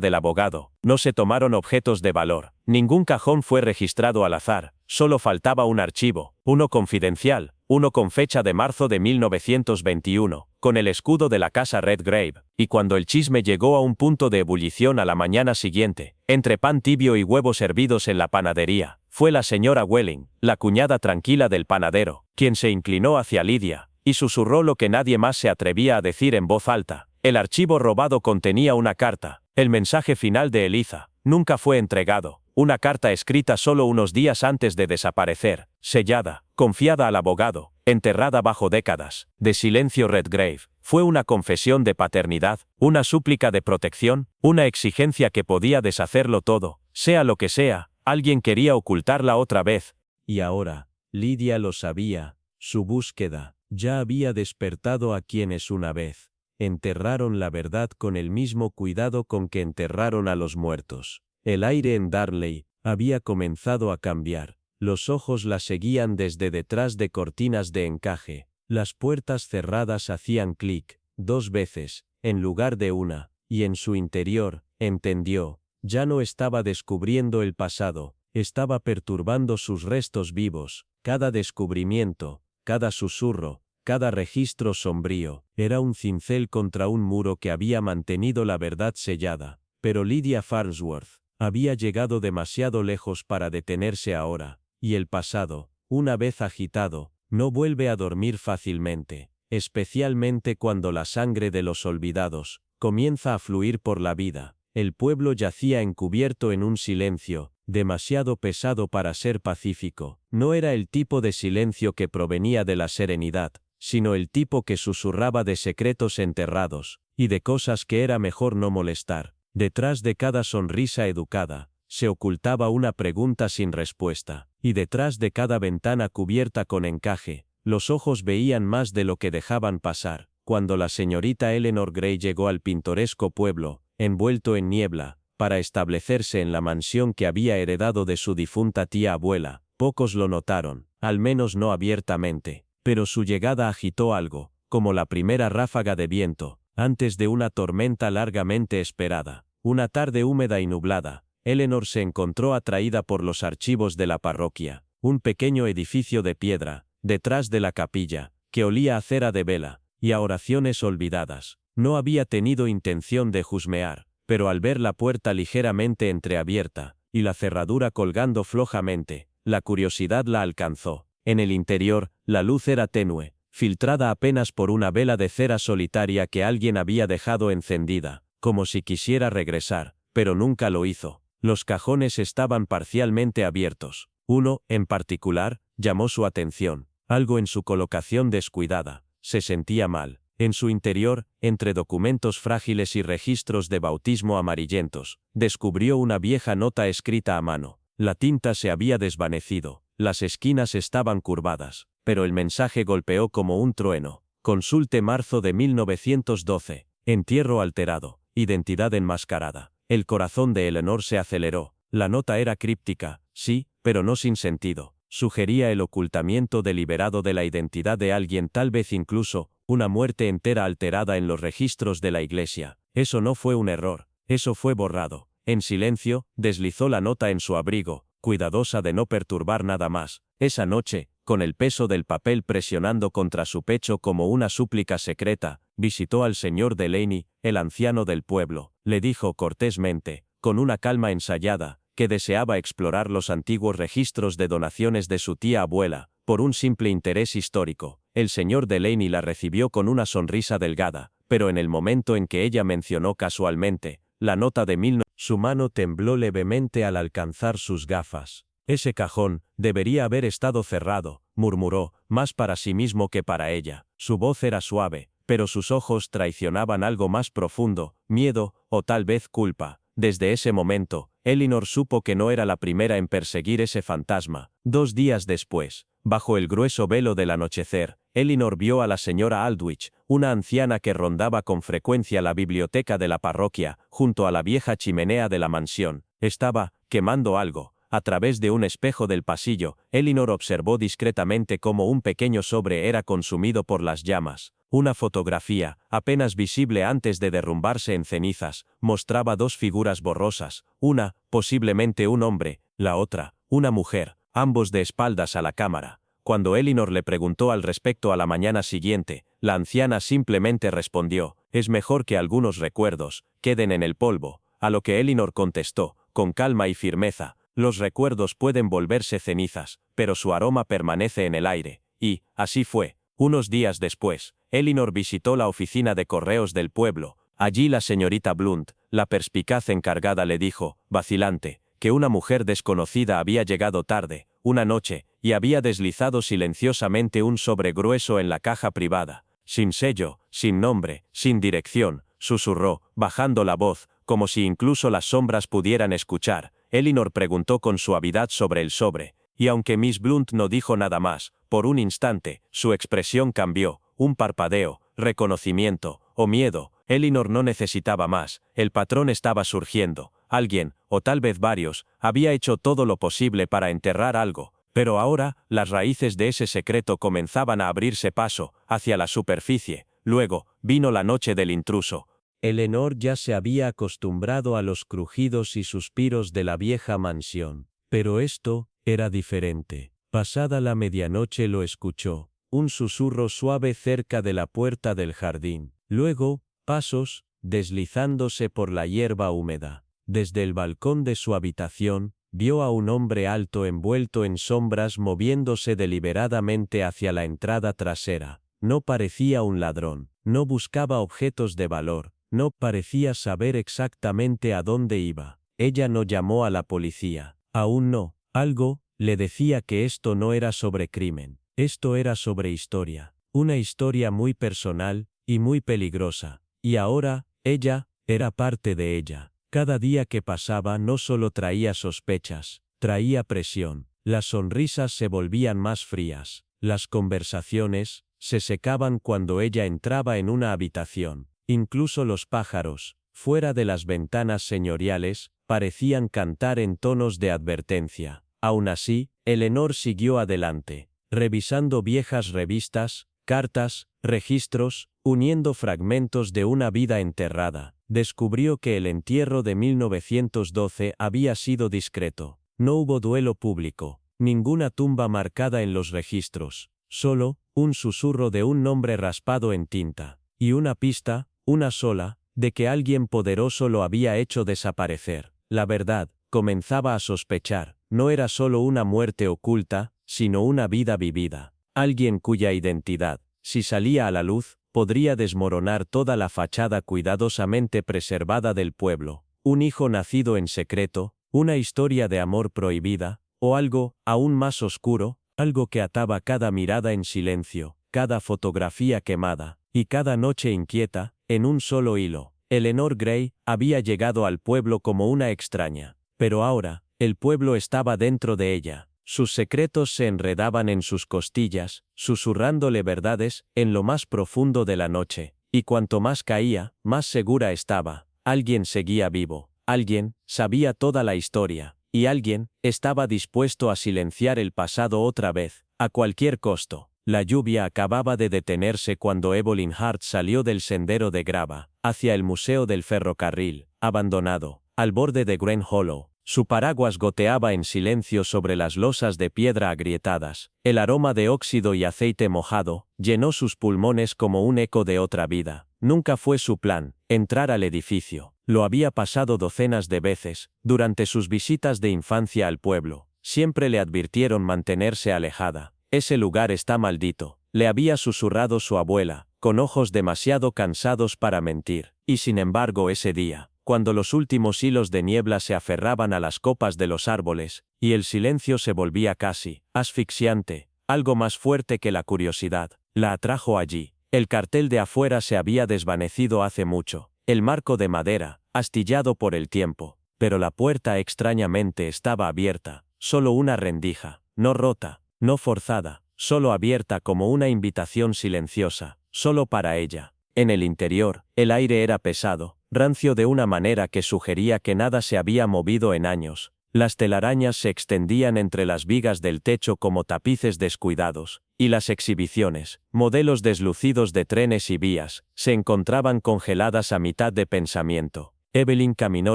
del abogado. No se tomaron objetos de valor. Ningún cajón fue registrado al azar. Solo faltaba un archivo, uno confidencial, uno con fecha de marzo de 1921, con el escudo de la casa Redgrave. Y cuando el chisme llegó a un punto de ebullición a la mañana siguiente, entre pan tibio y huevos hervidos en la panadería, fue la señora Welling, la cuñada tranquila del panadero, quien se inclinó hacia Lidia, y susurró lo que nadie más se atrevía a decir en voz alta. El archivo robado contenía una carta. El mensaje final de Eliza nunca fue entregado. Una carta escrita solo unos días antes de desaparecer, sellada, confiada al abogado, enterrada bajo décadas de silencio Redgrave. Fue una confesión de paternidad, una súplica de protección, una exigencia que podía deshacerlo todo, sea lo que sea. Alguien quería ocultarla otra vez. Y ahora, Lidia lo sabía, su búsqueda ya había despertado a quienes una vez enterraron la verdad con el mismo cuidado con que enterraron a los muertos. El aire en Darnley había comenzado a cambiar. Los ojos la seguían desde detrás de cortinas de encaje. Las puertas cerradas hacían clic, 2 veces, en lugar de una, y en su interior, entendió, ya no estaba descubriendo el pasado, estaba perturbando sus restos vivos. Cada descubrimiento, cada susurro, cada registro sombrío, era un cincel contra un muro que había mantenido la verdad sellada. Pero Lydia Farnsworth había llegado demasiado lejos para detenerse ahora, y el pasado, una vez agitado, no vuelve a dormir fácilmente, especialmente cuando la sangre de los olvidados comienza a fluir por la vida. El pueblo yacía encubierto en un silencio, demasiado pesado para ser pacífico. No era el tipo de silencio que provenía de la serenidad, sino el tipo que susurraba de secretos enterrados, y de cosas que era mejor no molestar. Detrás de cada sonrisa educada, se ocultaba una pregunta sin respuesta, y detrás de cada ventana cubierta con encaje, los ojos veían más de lo que dejaban pasar. Cuando la señorita Eleanor Gray llegó al pintoresco pueblo, envuelto en niebla, para establecerse en la mansión que había heredado de su difunta tía abuela, pocos lo notaron, al menos no abiertamente, pero su llegada agitó algo, como la primera ráfaga de viento, antes de una tormenta largamente esperada. Una tarde húmeda y nublada, Eleanor se encontró atraída por los archivos de la parroquia, un pequeño edificio de piedra, detrás de la capilla, que olía a cera de vela, y a oraciones olvidadas. No había tenido intención de husmear, pero al ver la puerta ligeramente entreabierta, y la cerradura colgando flojamente, la curiosidad la alcanzó. En el interior, la luz era tenue, filtrada apenas por una vela de cera solitaria que alguien había dejado encendida, como si quisiera regresar, pero nunca lo hizo. Los cajones estaban parcialmente abiertos. Uno, en particular, llamó su atención. Algo en su colocación descuidada. Se sentía mal. En su interior, entre documentos frágiles y registros de bautismo amarillentos, descubrió una vieja nota escrita a mano. La tinta se había desvanecido. Las esquinas estaban curvadas, pero el mensaje golpeó como un trueno. Consulte marzo de 1912. Entierro alterado. Identidad enmascarada. El corazón de Eleanor se aceleró. La nota era críptica, sí, pero no sin sentido. Sugería el ocultamiento deliberado de la identidad de alguien, tal vez incluso una muerte entera alterada en los registros de la iglesia. Eso no fue un error. Eso fue borrado. En silencio, deslizó la nota en su abrigo, cuidadosa de no perturbar nada más. Esa noche, con el peso del papel presionando contra su pecho como una súplica secreta, visitó al señor Delaney, el anciano del pueblo. Le dijo cortésmente, con una calma ensayada, que deseaba explorar los antiguos registros de donaciones de su tía abuela, por un simple interés histórico. El señor Delaney la recibió con una sonrisa delgada, pero en el momento en que ella mencionó casualmente la nota de Su mano tembló levemente al alcanzar sus gafas. Ese cajón debería haber estado cerrado, murmuró, más para sí mismo que para ella. Su voz era suave, pero sus ojos traicionaban algo más profundo, miedo, o tal vez culpa. Desde ese momento, Elinor supo que no era la primera en perseguir ese fantasma. 2 días después, bajo el grueso velo del anochecer, Elinor vio a la señora Aldwych, una anciana que rondaba con frecuencia la biblioteca de la parroquia, junto a la vieja chimenea de la mansión. Estaba quemando algo. A través de un espejo del pasillo, Elinor observó discretamente cómo un pequeño sobre era consumido por las llamas. Una fotografía, apenas visible antes de derrumbarse en cenizas, mostraba 2 figuras borrosas, una, posiblemente un hombre, la otra, una mujer, ambos de espaldas a la cámara. Cuando Elinor le preguntó al respecto a la mañana siguiente, la anciana simplemente respondió, «Es mejor que algunos recuerdos queden en el polvo», a lo que Elinor contestó, con calma y firmeza, «Los recuerdos pueden volverse cenizas, pero su aroma permanece en el aire», y, así fue. Unos días después, Elinor visitó la oficina de correos del pueblo. Allí la señorita Blunt, la perspicaz encargada, le dijo, vacilante, que una mujer desconocida había llegado tarde, una noche, y había deslizado silenciosamente un sobre grueso en la caja privada. Sin sello, sin nombre, sin dirección, susurró, bajando la voz, como si incluso las sombras pudieran escuchar. Elinor preguntó con suavidad sobre el sobre, y aunque Miss Blunt no dijo nada más, por un instante, su expresión cambió, un parpadeo, reconocimiento, o miedo. Elinor no necesitaba más, el patrón estaba surgiendo, alguien, o tal vez varios, había hecho todo lo posible para enterrar algo, pero ahora, las raíces de ese secreto comenzaban a abrirse paso, hacia la superficie. Luego, vino la noche del intruso. Elinor ya se había acostumbrado a los crujidos y suspiros de la vieja mansión, pero esto era diferente. Pasada la medianoche lo escuchó, un susurro suave cerca de la puerta del jardín. Luego, pasos, deslizándose por la hierba húmeda. Desde el balcón de su habitación, vio a un hombre alto envuelto en sombras moviéndose deliberadamente hacia la entrada trasera. No parecía un ladrón, no buscaba objetos de valor, no parecía saber exactamente a dónde iba. Ella no llamó a la policía. Aún no. Algo le decía que esto no era sobre crimen. Esto era sobre historia. Una historia muy personal y muy peligrosa. Y ahora, ella, era parte de ella. Cada día que pasaba no solo traía sospechas, traía presión. Las sonrisas se volvían más frías. Las conversaciones se secaban cuando ella entraba en una habitación. Incluso los pájaros, fuera de las ventanas señoriales, parecían cantar en tonos de advertencia. Aún así, Elinor siguió adelante, revisando viejas revistas, cartas, registros, uniendo fragmentos de una vida enterrada. Descubrió que el entierro de 1912 había sido discreto. No hubo duelo público, ninguna tumba marcada en los registros, solo un susurro de un nombre raspado en tinta, y una pista, una sola, de que alguien poderoso lo había hecho desaparecer. La verdad, comenzaba a sospechar, no era solo una muerte oculta, sino una vida vivida. Alguien cuya identidad, si salía a la luz, podría desmoronar toda la fachada cuidadosamente preservada del pueblo. Un hijo nacido en secreto, una historia de amor prohibida, o algo, aún más oscuro, algo que ataba cada mirada en silencio, cada fotografía quemada, y cada noche inquieta, en un solo hilo. Elinor Grey había llegado al pueblo como una extraña, pero ahora, el pueblo estaba dentro de ella. Sus secretos se enredaban en sus costillas, susurrándole verdades en lo más profundo de la noche, y cuanto más caía, más segura estaba. Alguien seguía vivo, alguien sabía toda la historia, y alguien estaba dispuesto a silenciar el pasado otra vez, a cualquier costo. La lluvia acababa de detenerse cuando Evelyn Hart salió del sendero de grava, hacia el museo del ferrocarril, abandonado, al borde de Green Hollow. Su paraguas goteaba en silencio sobre las losas de piedra agrietadas. El aroma de óxido y aceite mojado llenó sus pulmones como un eco de otra vida. Nunca fue su plan entrar al edificio. Lo había pasado docenas de veces durante sus visitas de infancia al pueblo. Siempre le advirtieron mantenerse alejada. Ese lugar está maldito, le había susurrado su abuela, con ojos demasiado cansados para mentir. Y sin embargo ese día, cuando los últimos hilos de niebla se aferraban a las copas de los árboles, y el silencio se volvía casi asfixiante, algo más fuerte que la curiosidad la atrajo allí. El cartel de afuera se había desvanecido hace mucho, el marco de madera, astillado por el tiempo, pero la puerta extrañamente estaba abierta, solo una rendija, no rota, no forzada, solo abierta como una invitación silenciosa, solo para ella. En el interior, el aire era pesado, rancio de una manera que sugería que nada se había movido en años. Las telarañas se extendían entre las vigas del techo como tapices descuidados, y las exhibiciones, modelos deslucidos de trenes y vías, se encontraban congeladas a mitad de pensamiento. Evelyn caminó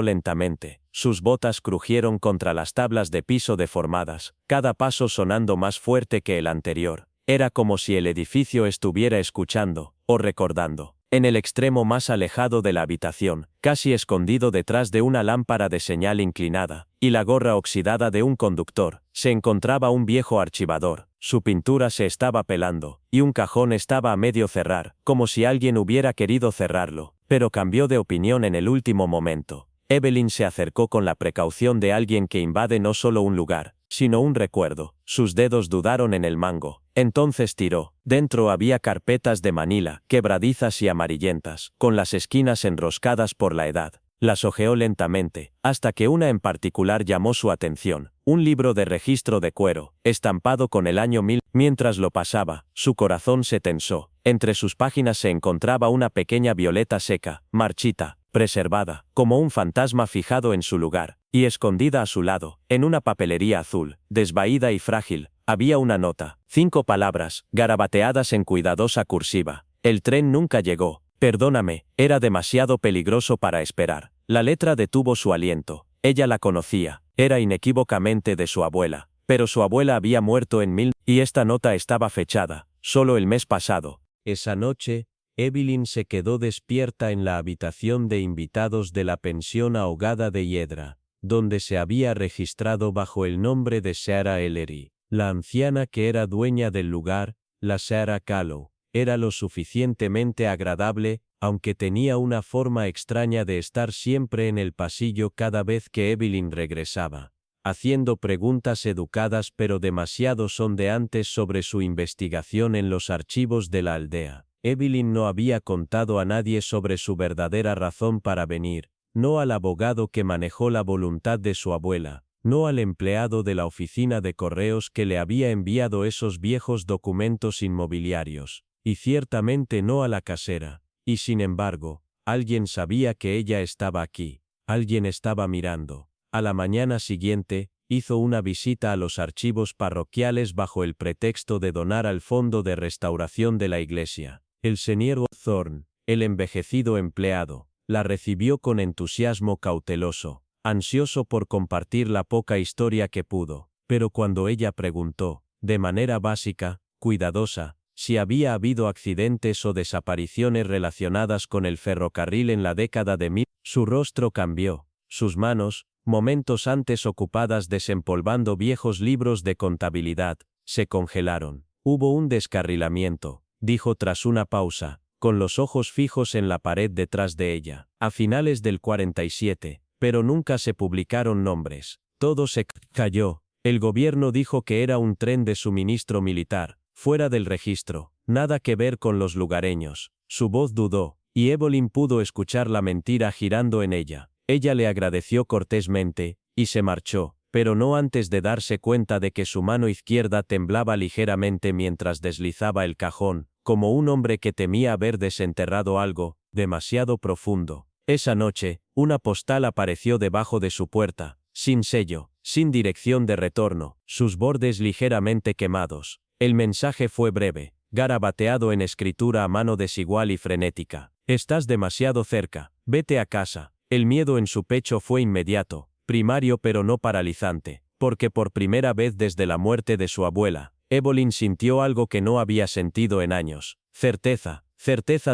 lentamente, sus botas crujieron contra las tablas de piso deformadas, cada paso sonando más fuerte que el anterior. Era como si el edificio estuviera escuchando, o recordando. En el extremo más alejado de la habitación, casi escondido detrás de una lámpara de señal inclinada, y la gorra oxidada de un conductor, se encontraba un viejo archivador. Su pintura se estaba pelando, y un cajón estaba a medio cerrar, como si alguien hubiera querido cerrarlo, pero cambió de opinión en el último momento. Evelyn se acercó con la precaución de alguien que invade no solo un lugar, sino un recuerdo. Sus dedos dudaron en el mango. Entonces tiró. Dentro había carpetas de manila, quebradizas y amarillentas, con las esquinas enroscadas por la edad. Las hojeó lentamente, hasta que una en particular llamó su atención, un libro de registro de cuero, estampado con el año 1000. Mientras lo pasaba, su corazón se tensó. Entre sus páginas se encontraba una pequeña violeta seca, marchita, preservada, como un fantasma fijado en su lugar, y escondida a su lado, en una papelería azul, desvaída y frágil, había una nota, 5 palabras, garabateadas en cuidadosa cursiva. El tren nunca llegó. Perdóname, era demasiado peligroso para esperar. La letra detuvo su aliento. Ella la conocía, era inequívocamente de su abuela, pero su abuela había muerto en 1000, y esta nota estaba fechada, solo el mes pasado. Esa noche, Evelyn se quedó despierta en la habitación de invitados de la pensión ahogada de Hiedra, donde se había registrado bajo el nombre de Sarah Ellery. La anciana que era dueña del lugar, la Sarah Callow, era lo suficientemente agradable, aunque tenía una forma extraña de estar siempre en el pasillo cada vez que Evelyn regresaba, haciendo preguntas educadas pero demasiado sondeantes sobre su investigación en los archivos de la aldea. Evelyn no había contado a nadie sobre su verdadera razón para venir, no al abogado que manejó la voluntad de su abuela, no al empleado de la oficina de correos que le había enviado esos viejos documentos inmobiliarios, y ciertamente no a la casera. Y sin embargo, alguien sabía que ella estaba aquí, alguien estaba mirando. A la mañana siguiente, hizo una visita a los archivos parroquiales bajo el pretexto de donar al fondo de restauración de la iglesia. El señor Thorne, el envejecido empleado, la recibió con entusiasmo cauteloso, ansioso por compartir la poca historia que pudo, pero cuando ella preguntó, de manera básica, cuidadosa, si había habido accidentes o desapariciones relacionadas con el ferrocarril en la década de 1000, su rostro cambió, sus manos, momentos antes ocupadas desempolvando viejos libros de contabilidad, se congelaron. Hubo un descarrilamiento, dijo tras una pausa, con los ojos fijos en la pared detrás de ella, a finales del 47, pero nunca se publicaron nombres. Todo se cayó. El gobierno dijo que era un tren de suministro militar, fuera del registro, nada que ver con los lugareños. Su voz dudó, y Evelyn pudo escuchar la mentira girando en ella. Ella le agradeció cortésmente, y se marchó, pero no antes de darse cuenta de que su mano izquierda temblaba ligeramente mientras deslizaba el cajón, como un hombre que temía haber desenterrado algo demasiado profundo. Esa noche, una postal apareció debajo de su puerta, sin sello, sin dirección de retorno, sus bordes ligeramente quemados. El mensaje fue breve, garabateado en escritura a mano desigual y frenética. Estás demasiado cerca, vete a casa. El miedo en su pecho fue inmediato, primario pero no paralizante, porque por primera vez desde la muerte de su abuela, Evelyn sintió algo que no había sentido en años, certeza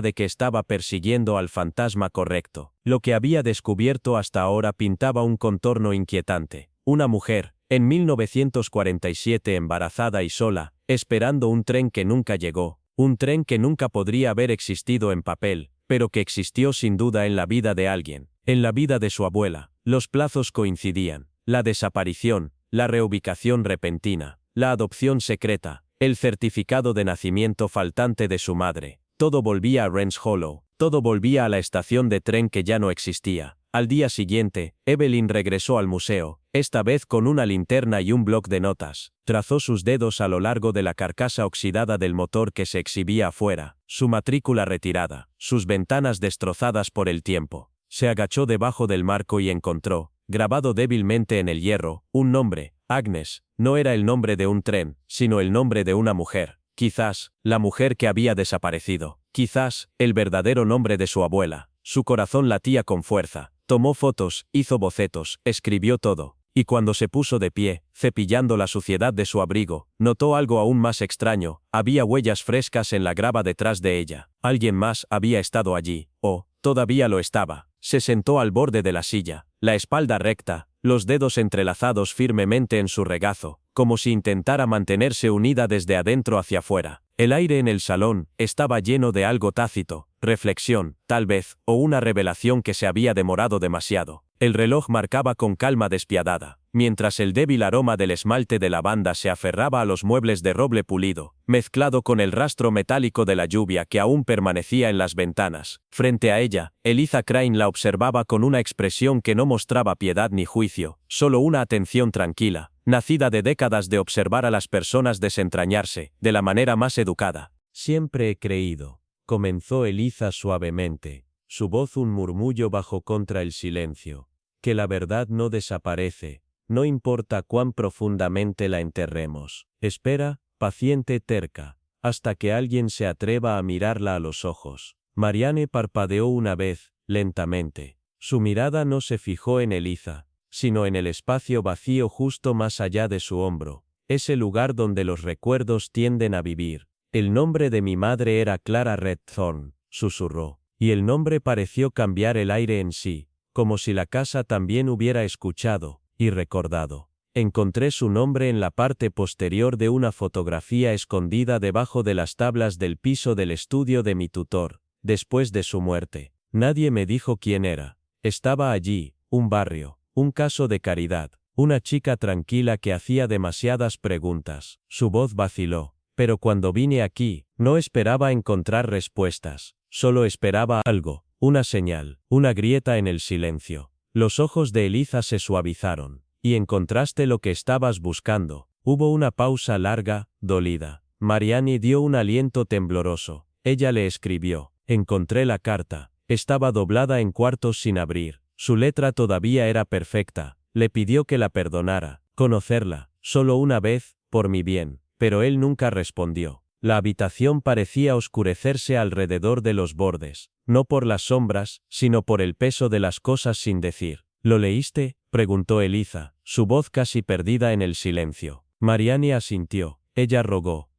de que estaba persiguiendo al fantasma correcto. Lo que había descubierto hasta ahora pintaba un contorno inquietante. Una mujer, en 1947 embarazada y sola, esperando un tren que nunca llegó, un tren que nunca podría haber existido en papel, pero que existió sin duda en la vida de alguien. En la vida de su abuela, los plazos coincidían: la desaparición, la reubicación repentina, la adopción secreta, el certificado de nacimiento faltante de su madre. Todo volvía a Wrens Hollow, todo volvía a la estación de tren que ya no existía. Al día siguiente, Evelyn regresó al museo, esta vez con una linterna y un bloc de notas. Trazó sus dedos a lo largo de la carcasa oxidada del motor que se exhibía afuera, su matrícula retirada, sus ventanas destrozadas por el tiempo. Se agachó debajo del marco y encontró, grabado débilmente en el hierro, un nombre: Agnes. No era el nombre de un tren, sino el nombre de una mujer. Quizás, la mujer que había desaparecido. Quizás, el verdadero nombre de su abuela. Su corazón latía con fuerza. Tomó fotos, hizo bocetos, escribió todo. Y cuando se puso de pie, cepillando la suciedad de su abrigo, notó algo aún más extraño: había huellas frescas en la grava detrás de ella. Alguien más había estado allí, o, todavía lo estaba. Se sentó al borde de la silla, la espalda recta, los dedos entrelazados firmemente en su regazo, como si intentara mantenerse unida desde adentro hacia afuera. El aire en el salón estaba lleno de algo tácito, reflexión, tal vez, o una revelación que se había demorado demasiado. El reloj marcaba con calma despiadada, mientras el débil aroma del esmalte de lavanda se aferraba a los muebles de roble pulido, mezclado con el rastro metálico de la lluvia que aún permanecía en las ventanas. Frente a ella, Eliza Crane la observaba con una expresión que no mostraba piedad ni juicio, solo una atención tranquila, nacida de décadas de observar a las personas desentrañarse, de la manera más educada. Siempre he creído, comenzó Eliza suavemente, su voz un murmullo bajo contra el silencio, que la verdad no desaparece, no importa cuán profundamente la enterremos. Espera, paciente terca, hasta que alguien se atreva a mirarla a los ojos. Marianne parpadeó una vez, lentamente. Su mirada no se fijó en Eliza, sino en el espacio vacío justo más allá de su hombro, ese lugar donde los recuerdos tienden a vivir. El nombre de mi madre era Clara Redthorne, susurró, y el nombre pareció cambiar el aire en sí, como si la casa también hubiera escuchado y recordado. Encontré su nombre en la parte posterior de una fotografía escondida debajo de las tablas del piso del estudio de mi tutor, después de su muerte. Nadie me dijo quién era. Estaba allí, un barrio, un caso de caridad, una chica tranquila que hacía demasiadas preguntas. Su voz vaciló. Pero cuando vine aquí, no esperaba encontrar respuestas, solo esperaba algo, una señal, una grieta en el silencio. Los ojos de Eliza se suavizaron. Y encontraste lo que estabas buscando. Hubo una pausa larga, dolida. Marianne dio un aliento tembloroso. Ella le escribió. Encontré la carta. Estaba doblada en cuartos sin abrir. Su letra todavía era perfecta. Le pidió que la perdonara, conocerla, solo una vez, por mi bien. Pero él nunca respondió. La habitación parecía oscurecerse alrededor de los bordes, no por las sombras, sino por el peso de las cosas sin decir. ¿Lo leíste?, preguntó Eliza, su voz casi perdida en el silencio. Marianne asintió. Ella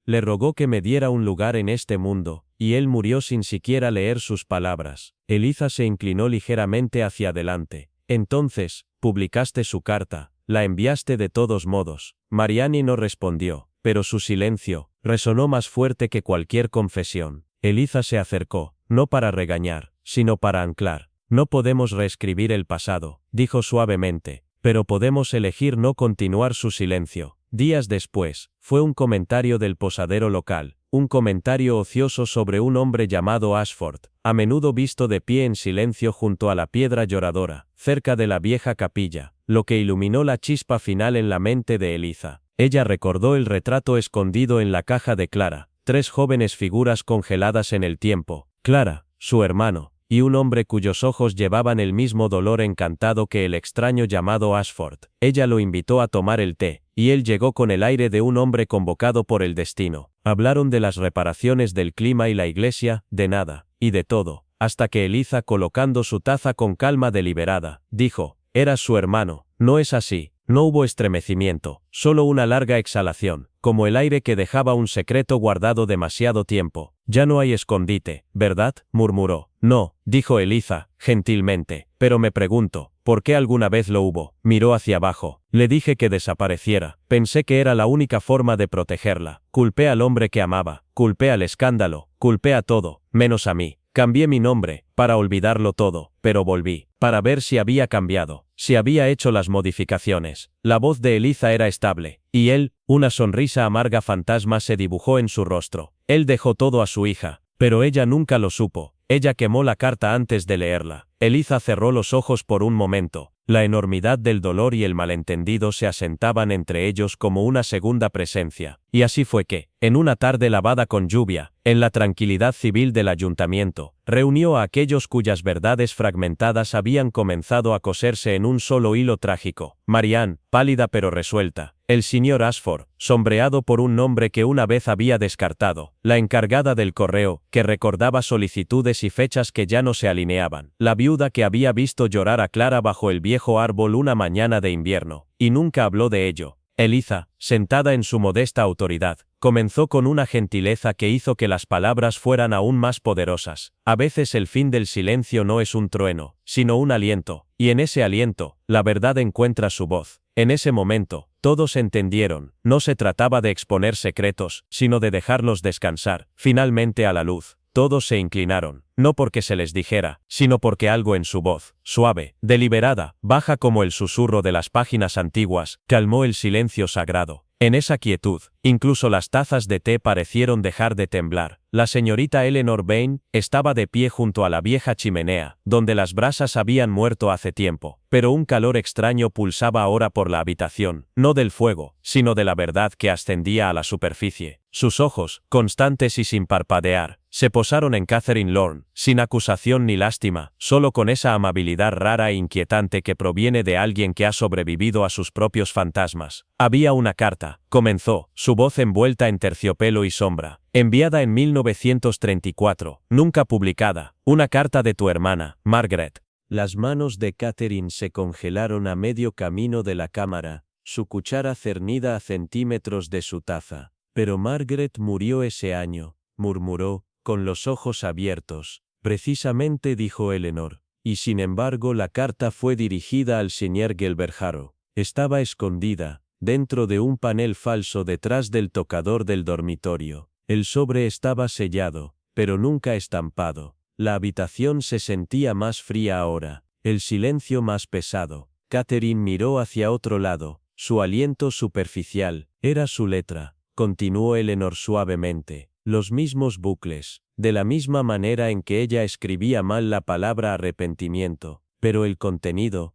le rogó que me diera un lugar en este mundo, y él murió sin siquiera leer sus palabras. Eliza se inclinó ligeramente hacia adelante. Entonces, publicaste su carta, la enviaste de todos modos. Marianne no respondió, pero su silencio resonó más fuerte que cualquier confesión. Eliza se acercó, no para regañar, sino para anclar. No podemos reescribir el pasado, dijo suavemente, pero podemos elegir no continuar su silencio. Días después, fue un comentario del posadero local, un comentario ocioso sobre un hombre llamado Ashford, a menudo visto de pie en silencio junto a la piedra lloradora, cerca de la vieja capilla, lo que iluminó la chispa final en la mente de Eliza. Ella recordó el retrato escondido en la caja de Clara, 3 jóvenes figuras congeladas en el tiempo, Clara, su hermano, y un hombre cuyos ojos llevaban el mismo dolor encantado que el extraño llamado Ashford. Ella lo invitó a tomar el té, y él llegó con el aire de un hombre convocado por el destino. Hablaron de las reparaciones del clima y la iglesia, de nada, y de todo, hasta que Eliza, colocando su taza con calma deliberada, dijo: «Eras su hermano, ¿no es así?». No hubo estremecimiento, solo una larga exhalación, como el aire que dejaba un secreto guardado demasiado tiempo. «Ya no hay escondite, ¿verdad?», murmuró. «No», dijo Eliza, gentilmente, «pero me pregunto, ¿por qué alguna vez lo hubo?». Miró hacia abajo. «Le dije que desapareciera. Pensé que era la única forma de protegerla. Culpé al hombre que amaba, culpé al escándalo, culpé a todo, menos a mí. Cambié mi nombre, para olvidarlo todo, pero volví, para ver si había cambiado, si había hecho las modificaciones. La voz de Eliza era estable, y él, una sonrisa amarga fantasma se dibujó en su rostro. Él dejó todo a su hija, pero ella nunca lo supo. Ella quemó la carta antes de leerla. Eliza cerró los ojos por un momento. La enormidad del dolor y el malentendido se asentaban entre ellos como una segunda presencia. Y así fue que, en una tarde lavada con lluvia, en la tranquilidad civil del ayuntamiento, reunió a aquellos cuyas verdades fragmentadas habían comenzado a coserse en un solo hilo trágico. Marianne, pálida pero resuelta. El señor Ashford, sombreado por un nombre que una vez había descartado. La encargada del correo, que recordaba solicitudes y fechas que ya no se alineaban. La viuda que había visto llorar a Clara bajo el viejo árbol una mañana de invierno, y nunca habló de ello. Eliza, sentada en su modesta autoridad, comenzó con una gentileza que hizo que las palabras fueran aún más poderosas. A veces el fin del silencio no es un trueno, sino un aliento, y en ese aliento, la verdad encuentra su voz. En ese momento, todos entendieron, no se trataba de exponer secretos, sino de dejarlos descansar, finalmente a la luz. Todos se inclinaron, no porque se les dijera, sino porque algo en su voz, suave, deliberada, baja como el susurro de las páginas antiguas, calmó el silencio sagrado. En esa quietud, incluso las tazas de té parecieron dejar de temblar. La señorita Eleanor Vane estaba de pie junto a la vieja chimenea, donde las brasas habían muerto hace tiempo, pero un calor extraño pulsaba ahora por la habitación, no del fuego, sino de la verdad que ascendía a la superficie. Sus ojos, constantes y sin parpadear, se posaron en Catherine Lorne, sin acusación ni lástima, solo con esa amabilidad rara e inquietante que proviene de alguien que ha sobrevivido a sus propios fantasmas. Había una carta, comenzó, su voz envuelta en terciopelo y sombra, enviada en 1934, nunca publicada, una carta de tu hermana, Margaret. Las manos de Catherine se congelaron a medio camino de la cámara, su cuchara cernida a centímetros de su taza. Pero Margaret murió ese año, murmuró, con los ojos abiertos. Precisamente, dijo Eleanor. Y sin embargo la carta fue dirigida al señor Gilbert Harrow. Estaba escondida, dentro de un panel falso detrás del tocador del dormitorio. El sobre estaba sellado, pero nunca estampado. La habitación se sentía más fría ahora, el silencio más pesado. Catherine miró hacia otro lado, su aliento superficial, era su letra. Continuó Eleanor suavemente, los mismos bucles, de la misma manera en que ella escribía mal la palabra arrepentimiento, pero el contenido,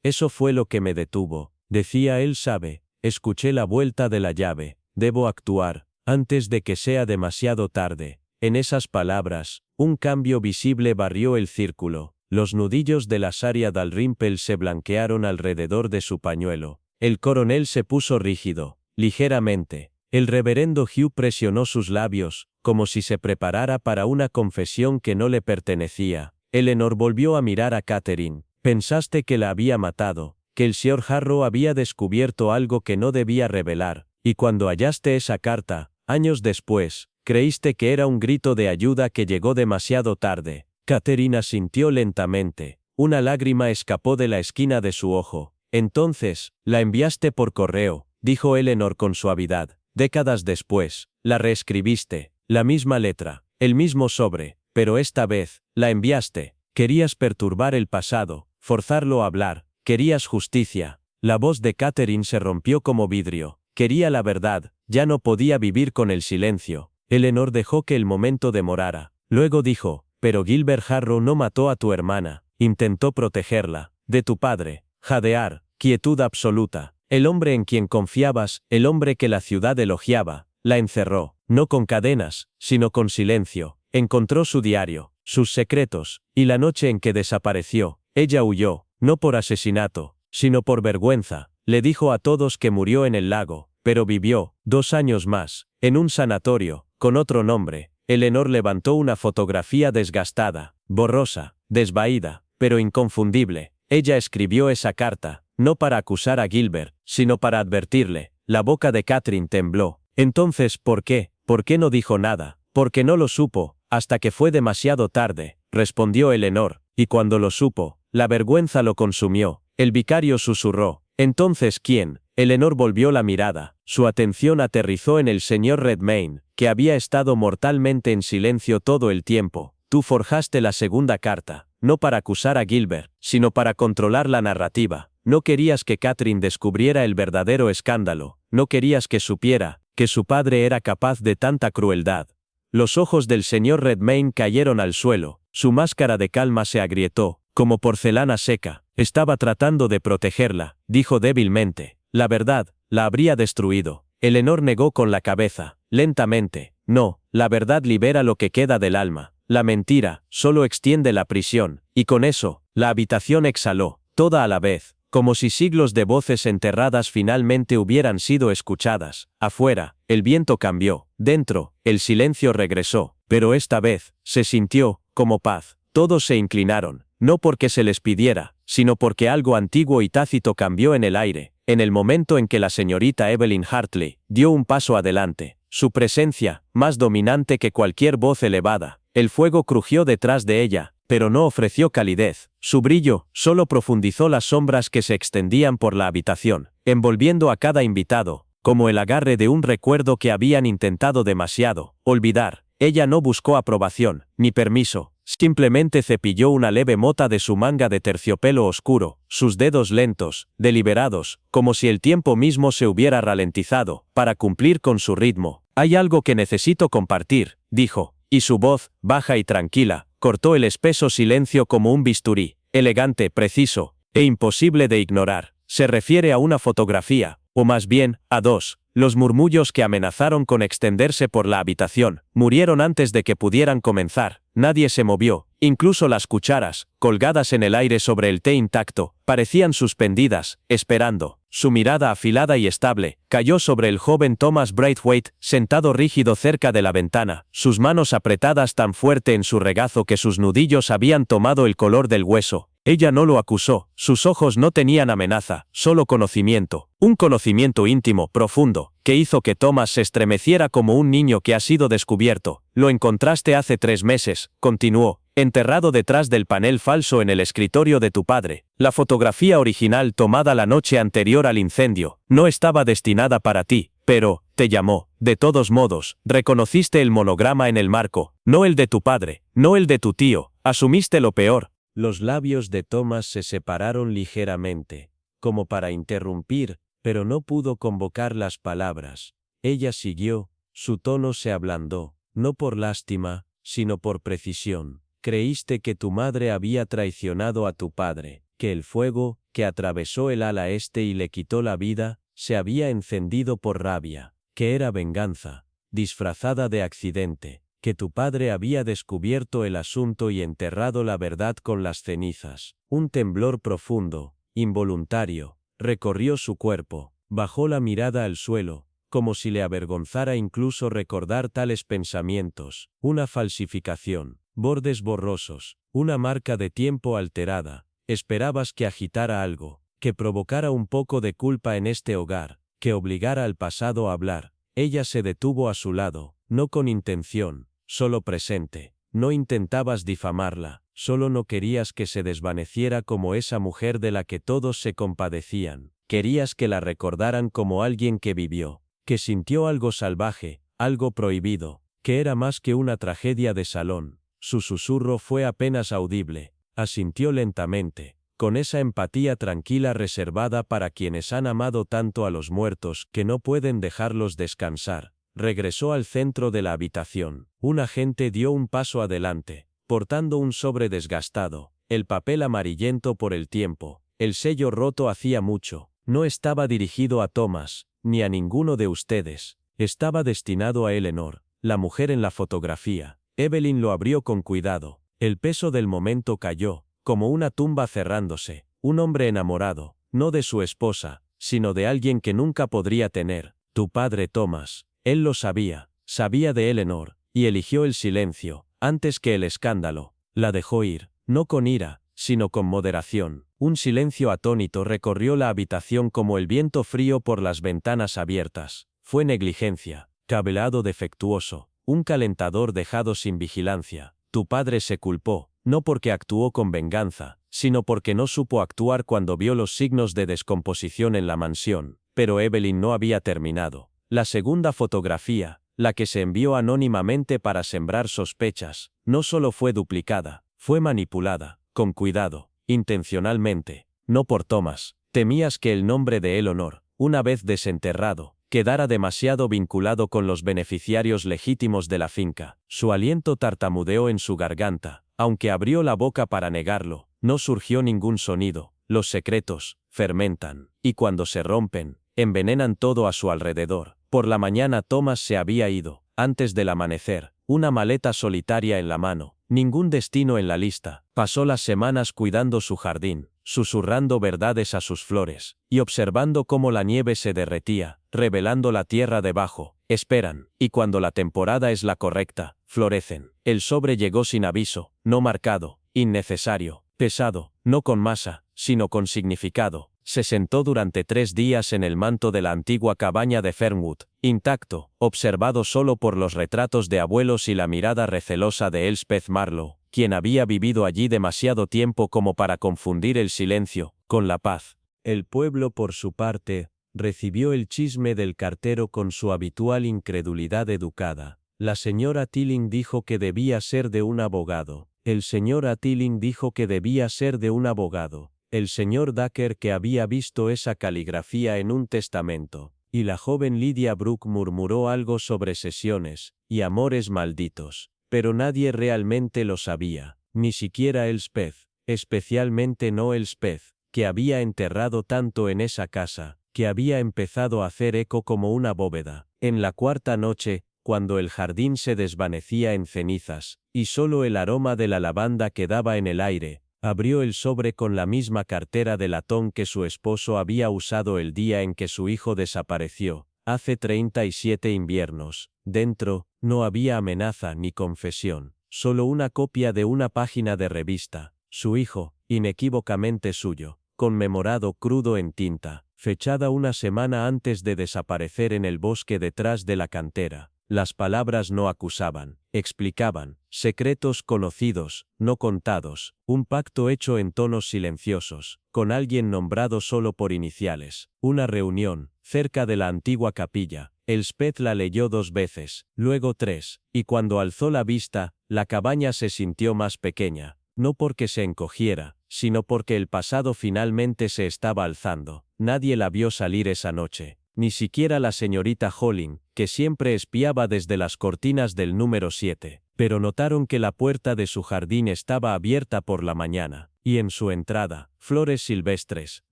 eso fue lo que me detuvo, decía él sabe, escuché la vuelta de la llave, debo actuar, antes de que sea demasiado tarde. En esas palabras, un cambio visible barrió el círculo, los nudillos de la saria Dalrymple se blanquearon alrededor de su pañuelo, el coronel se puso rígido, ligeramente. El reverendo Hugh presionó sus labios, como si se preparara para una confesión que no le pertenecía. Eleanor volvió a mirar a Catherine. Pensaste que la había matado, que el Sr. Harrow había descubierto algo que no debía revelar, y cuando hallaste esa carta, años después, creíste que era un grito de ayuda que llegó demasiado tarde. Catherine asintió lentamente. Una lágrima escapó de la esquina de su ojo. Entonces, la enviaste por correo, dijo Eleanor con suavidad. Décadas después, la reescribiste, la misma letra, el mismo sobre, pero esta vez, la enviaste. Querías perturbar el pasado, forzarlo a hablar, querías justicia. La voz de Catherine se rompió como vidrio. Quería la verdad, ya no podía vivir con el silencio. Eleanor dejó que el momento demorara. Luego dijo, pero Gilbert Harrow no mató a tu hermana, intentó protegerla, de tu padre. Jadear, quietud absoluta. El hombre en quien confiabas, el hombre que la ciudad elogiaba, la encerró, no con cadenas, sino con silencio. Encontró su diario, sus secretos, y la noche en que desapareció, ella huyó, no por asesinato, sino por vergüenza. Le dijo a todos que murió en el lago, pero vivió, 2 años más, en un sanatorio, con otro nombre. Eleanor levantó una fotografía desgastada, borrosa, desvaída, pero inconfundible. Ella escribió esa carta, no para acusar a Gilbert, sino para advertirle. La boca de Catherine tembló. Entonces, ¿por qué? ¿Por qué no dijo nada? Porque no lo supo, hasta que fue demasiado tarde, respondió Eleanor, y cuando lo supo, la vergüenza lo consumió. El vicario susurró. Entonces, ¿quién? Eleanor volvió la mirada. Su atención aterrizó en el señor Redmayne, que había estado mortalmente en silencio todo el tiempo. Tú forjaste la segunda carta, no para acusar a Gilbert, sino para controlar la narrativa. No querías que Catherine descubriera el verdadero escándalo, no querías que supiera que su padre era capaz de tanta crueldad. Los ojos del señor Redmayne cayeron al suelo, su máscara de calma se agrietó, como porcelana seca. Estaba tratando de protegerla, dijo débilmente. La verdad, la habría destruido. Eleanor negó con la cabeza, lentamente. No, la verdad libera lo que queda del alma. La mentira solo extiende la prisión, y con eso, la habitación exhaló, toda a la vez, como si siglos de voces enterradas finalmente hubieran sido escuchadas. Afuera, el viento cambió. Dentro, el silencio regresó, pero esta vez, se sintió como paz. Todos se inclinaron, no porque se les pidiera, sino porque algo antiguo y tácito cambió en el aire, en el momento en que la señorita Evelyn Hartley dio un paso adelante. Su presencia, más dominante que cualquier voz elevada. El fuego crujió detrás de ella, pero no ofreció calidez. Su brillo solo profundizó las sombras que se extendían por la habitación, envolviendo a cada invitado, como el agarre de un recuerdo que habían intentado demasiado olvidar. Ella no buscó aprobación, ni permiso, simplemente cepilló una leve mota de su manga de terciopelo oscuro, sus dedos lentos, deliberados, como si el tiempo mismo se hubiera ralentizado, para cumplir con su ritmo. Hay algo que necesito compartir, dijo, y su voz, baja y tranquila, cortó el espeso silencio como un bisturí, elegante, preciso, e imposible de ignorar. Se refiere a una fotografía, o más bien, a dos. Los murmullos que amenazaron con extenderse por la habitación, murieron antes de que pudieran comenzar. Nadie se movió, incluso las cucharas, colgadas en el aire sobre el té intacto, parecían suspendidas, esperando. Su mirada afilada y estable, cayó sobre el joven Thomas Braithwaite, sentado rígido cerca de la ventana, sus manos apretadas tan fuerte en su regazo que sus nudillos habían tomado el color del hueso. Ella no lo acusó, sus ojos no tenían amenaza, solo conocimiento, un conocimiento íntimo, profundo, que hizo que Thomas se estremeciera como un niño que ha sido descubierto. Lo encontraste hace 3 meses, continuó, enterrado detrás del panel falso en el escritorio de tu padre. La fotografía original tomada la noche anterior al incendio, no estaba destinada para ti, pero, te llamó. De todos modos, reconociste el monograma en el marco, no el de tu padre, no el de tu tío, asumiste lo peor. Los labios de Thomas se separaron ligeramente, como para interrumpir, pero no pudo convocar las palabras. Ella siguió, su tono se ablandó, no por lástima, sino por precisión. Creíste que tu madre había traicionado a tu padre, que el fuego, que atravesó el ala este y le quitó la vida, se había encendido por rabia, que era venganza, disfrazada de accidente, que tu padre había descubierto el asunto y enterrado la verdad con las cenizas. Un temblor profundo, involuntario, recorrió su cuerpo, bajó la mirada al suelo, como si le avergonzara incluso recordar tales pensamientos. Una falsificación, bordes borrosos, una marca de tiempo alterada. Esperabas que agitara algo, que provocara un poco de culpa en este hogar, que obligara al pasado a hablar. Ella se detuvo a su lado, no con intención, solo presente. No intentabas difamarla, solo no querías que se desvaneciera como esa mujer de la que todos se compadecían. Querías que la recordaran como alguien que vivió, que sintió algo salvaje, algo prohibido, que era más que una tragedia de salón. Su susurro fue apenas audible, asintió lentamente, con esa empatía tranquila reservada para quienes han amado tanto a los muertos que no pueden dejarlos descansar. Regresó al centro de la habitación. Un agente dio un paso adelante, portando un sobre desgastado, el papel amarillento por el tiempo, el sello roto hacía mucho. No estaba dirigido a Thomas, ni a ninguno de ustedes. Estaba destinado a Eleanor, la mujer en la fotografía. Evelyn lo abrió con cuidado. El peso del momento cayó, como una tumba cerrándose. Un hombre enamorado, no de su esposa, sino de alguien que nunca podría tener. Tu padre Thomas. Él lo sabía, sabía de Eleanor, y eligió el silencio, antes que el escándalo. La dejó ir, no con ira, sino con moderación. Un silencio atónito recorrió la habitación como el viento frío por las ventanas abiertas. Fue negligencia, cableado defectuoso, un calentador dejado sin vigilancia. Tu padre se culpó, no porque actuó con venganza, sino porque no supo actuar cuando vio los signos de descomposición en la mansión. Pero Evelyn no había terminado. La segunda fotografía, la que se envió anónimamente para sembrar sospechas, no solo fue duplicada, fue manipulada, con cuidado, intencionalmente. No por Thomas. Temías que el nombre de Eleanor, una vez desenterrado, quedara demasiado vinculado con los beneficiarios legítimos de la finca. Su aliento tartamudeó en su garganta. Aunque abrió la boca para negarlo, no surgió ningún sonido. Los secretos fermentan, y cuando se rompen, envenenan todo a su alrededor. Por la mañana Thomas se había ido, antes del amanecer, una maleta solitaria en la mano, ningún destino en la lista. Pasó las semanas cuidando su jardín, susurrando verdades a sus flores, y observando cómo la nieve se derretía, revelando la tierra debajo. Esperan, y cuando la temporada es la correcta, florecen. El sobre llegó sin aviso, no marcado, innecesario, pesado, no con masa, sino con significado. Se sentó durante 3 días en el manto de la antigua cabaña de Fernwood, intacto, observado solo por los retratos de abuelos y la mirada recelosa de Elspeth Marlowe, quien había vivido allí demasiado tiempo como para confundir el silencio con la paz. El pueblo, por su parte, recibió el chisme del cartero con su habitual incredulidad educada. La señora Tilling dijo que debía ser de un abogado. El señor Tilling dijo que debía ser de un abogado. El señor Dacre que había visto esa caligrafía en un testamento. Y la joven Lydia Brooke murmuró algo sobre sesiones y amores malditos. Pero nadie realmente lo sabía, ni siquiera Elspeth, especialmente no Elspeth, que había enterrado tanto en esa casa, que había empezado a hacer eco como una bóveda. En la cuarta noche, cuando el jardín se desvanecía en cenizas, y solo el aroma de la lavanda quedaba en el aire, abrió el sobre con la misma cartera de latón que su esposo había usado el día en que su hijo desapareció, hace 37 inviernos. Dentro, no había amenaza ni confesión, solo una copia de una página de revista. Su hijo, inequívocamente suyo, conmemorado crudo en tinta, fechada una semana antes de desaparecer en el bosque detrás de la cantera. Las palabras no acusaban, explicaban, secretos conocidos, no contados, un pacto hecho en tonos silenciosos, con alguien nombrado solo por iniciales, una reunión, cerca de la antigua capilla. Elspeth la leyó 2 veces, luego 3, y cuando alzó la vista, la cabaña se sintió más pequeña, no porque se encogiera, sino porque el pasado finalmente se estaba alzando. Nadie la vio salir esa noche, ni siquiera la señorita Holling, que siempre espiaba desde las cortinas del número 7, pero notaron que la puerta de su jardín estaba abierta por la mañana, y en su entrada, flores silvestres,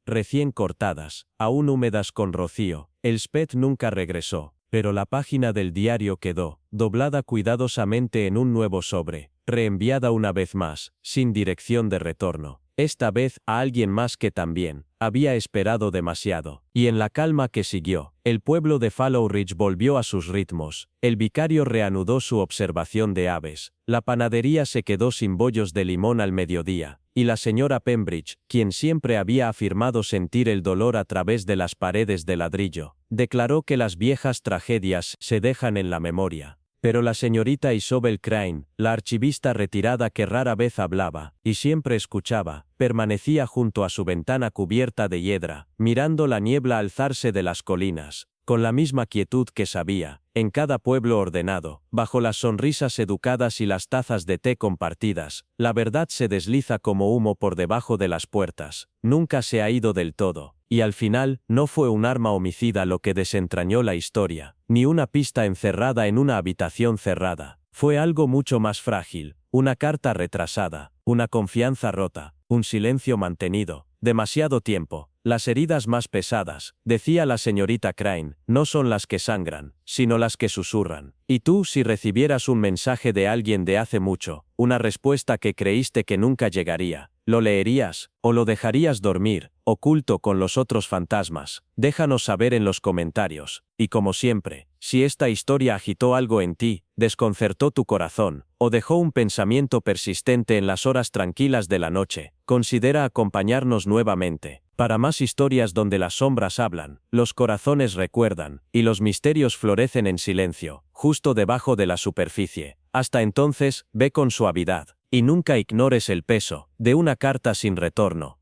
recién cortadas, aún húmedas con rocío. Elspeth nunca regresó, pero la página del diario quedó, doblada cuidadosamente en un nuevo sobre, reenviada una vez más, sin dirección de retorno. Esta vez a alguien más que también había esperado demasiado. Y en la calma que siguió, el pueblo de Fallowridge volvió a sus ritmos. El vicario reanudó su observación de aves. La panadería se quedó sin bollos de limón al mediodía. Y la señora Pembridge, quien siempre había afirmado sentir el dolor a través de las paredes de ladrillo, declaró que las viejas tragedias se dejan en la memoria. Pero la señorita Isobel Crane, la archivista retirada que rara vez hablaba, y siempre escuchaba, permanecía junto a su ventana cubierta de hiedra, mirando la niebla alzarse de las colinas, con la misma quietud que sabía, en cada pueblo ordenado, bajo las sonrisas educadas y las tazas de té compartidas, la verdad se desliza como humo por debajo de las puertas, nunca se ha ido del todo. Y al final, no fue un arma homicida lo que desentrañó la historia, ni una pista encerrada en una habitación cerrada. Fue algo mucho más frágil, una carta retrasada, una confianza rota, un silencio mantenido, demasiado tiempo. Las heridas más pesadas, decía la señorita Crane, no son las que sangran, sino las que susurran. Y tú, si recibieras un mensaje de alguien de hace mucho, una respuesta que creíste que nunca llegaría, ¿lo leerías, o lo dejarías dormir, oculto con los otros fantasmas? Déjanos saber en los comentarios. Y como siempre, si esta historia agitó algo en ti, desconcertó tu corazón, o dejó un pensamiento persistente en las horas tranquilas de la noche, considera acompañarnos nuevamente. Para más historias donde las sombras hablan, los corazones recuerdan, y los misterios florecen en silencio, justo debajo de la superficie. Hasta entonces, ve con suavidad, y nunca ignores el peso de una carta sin retorno.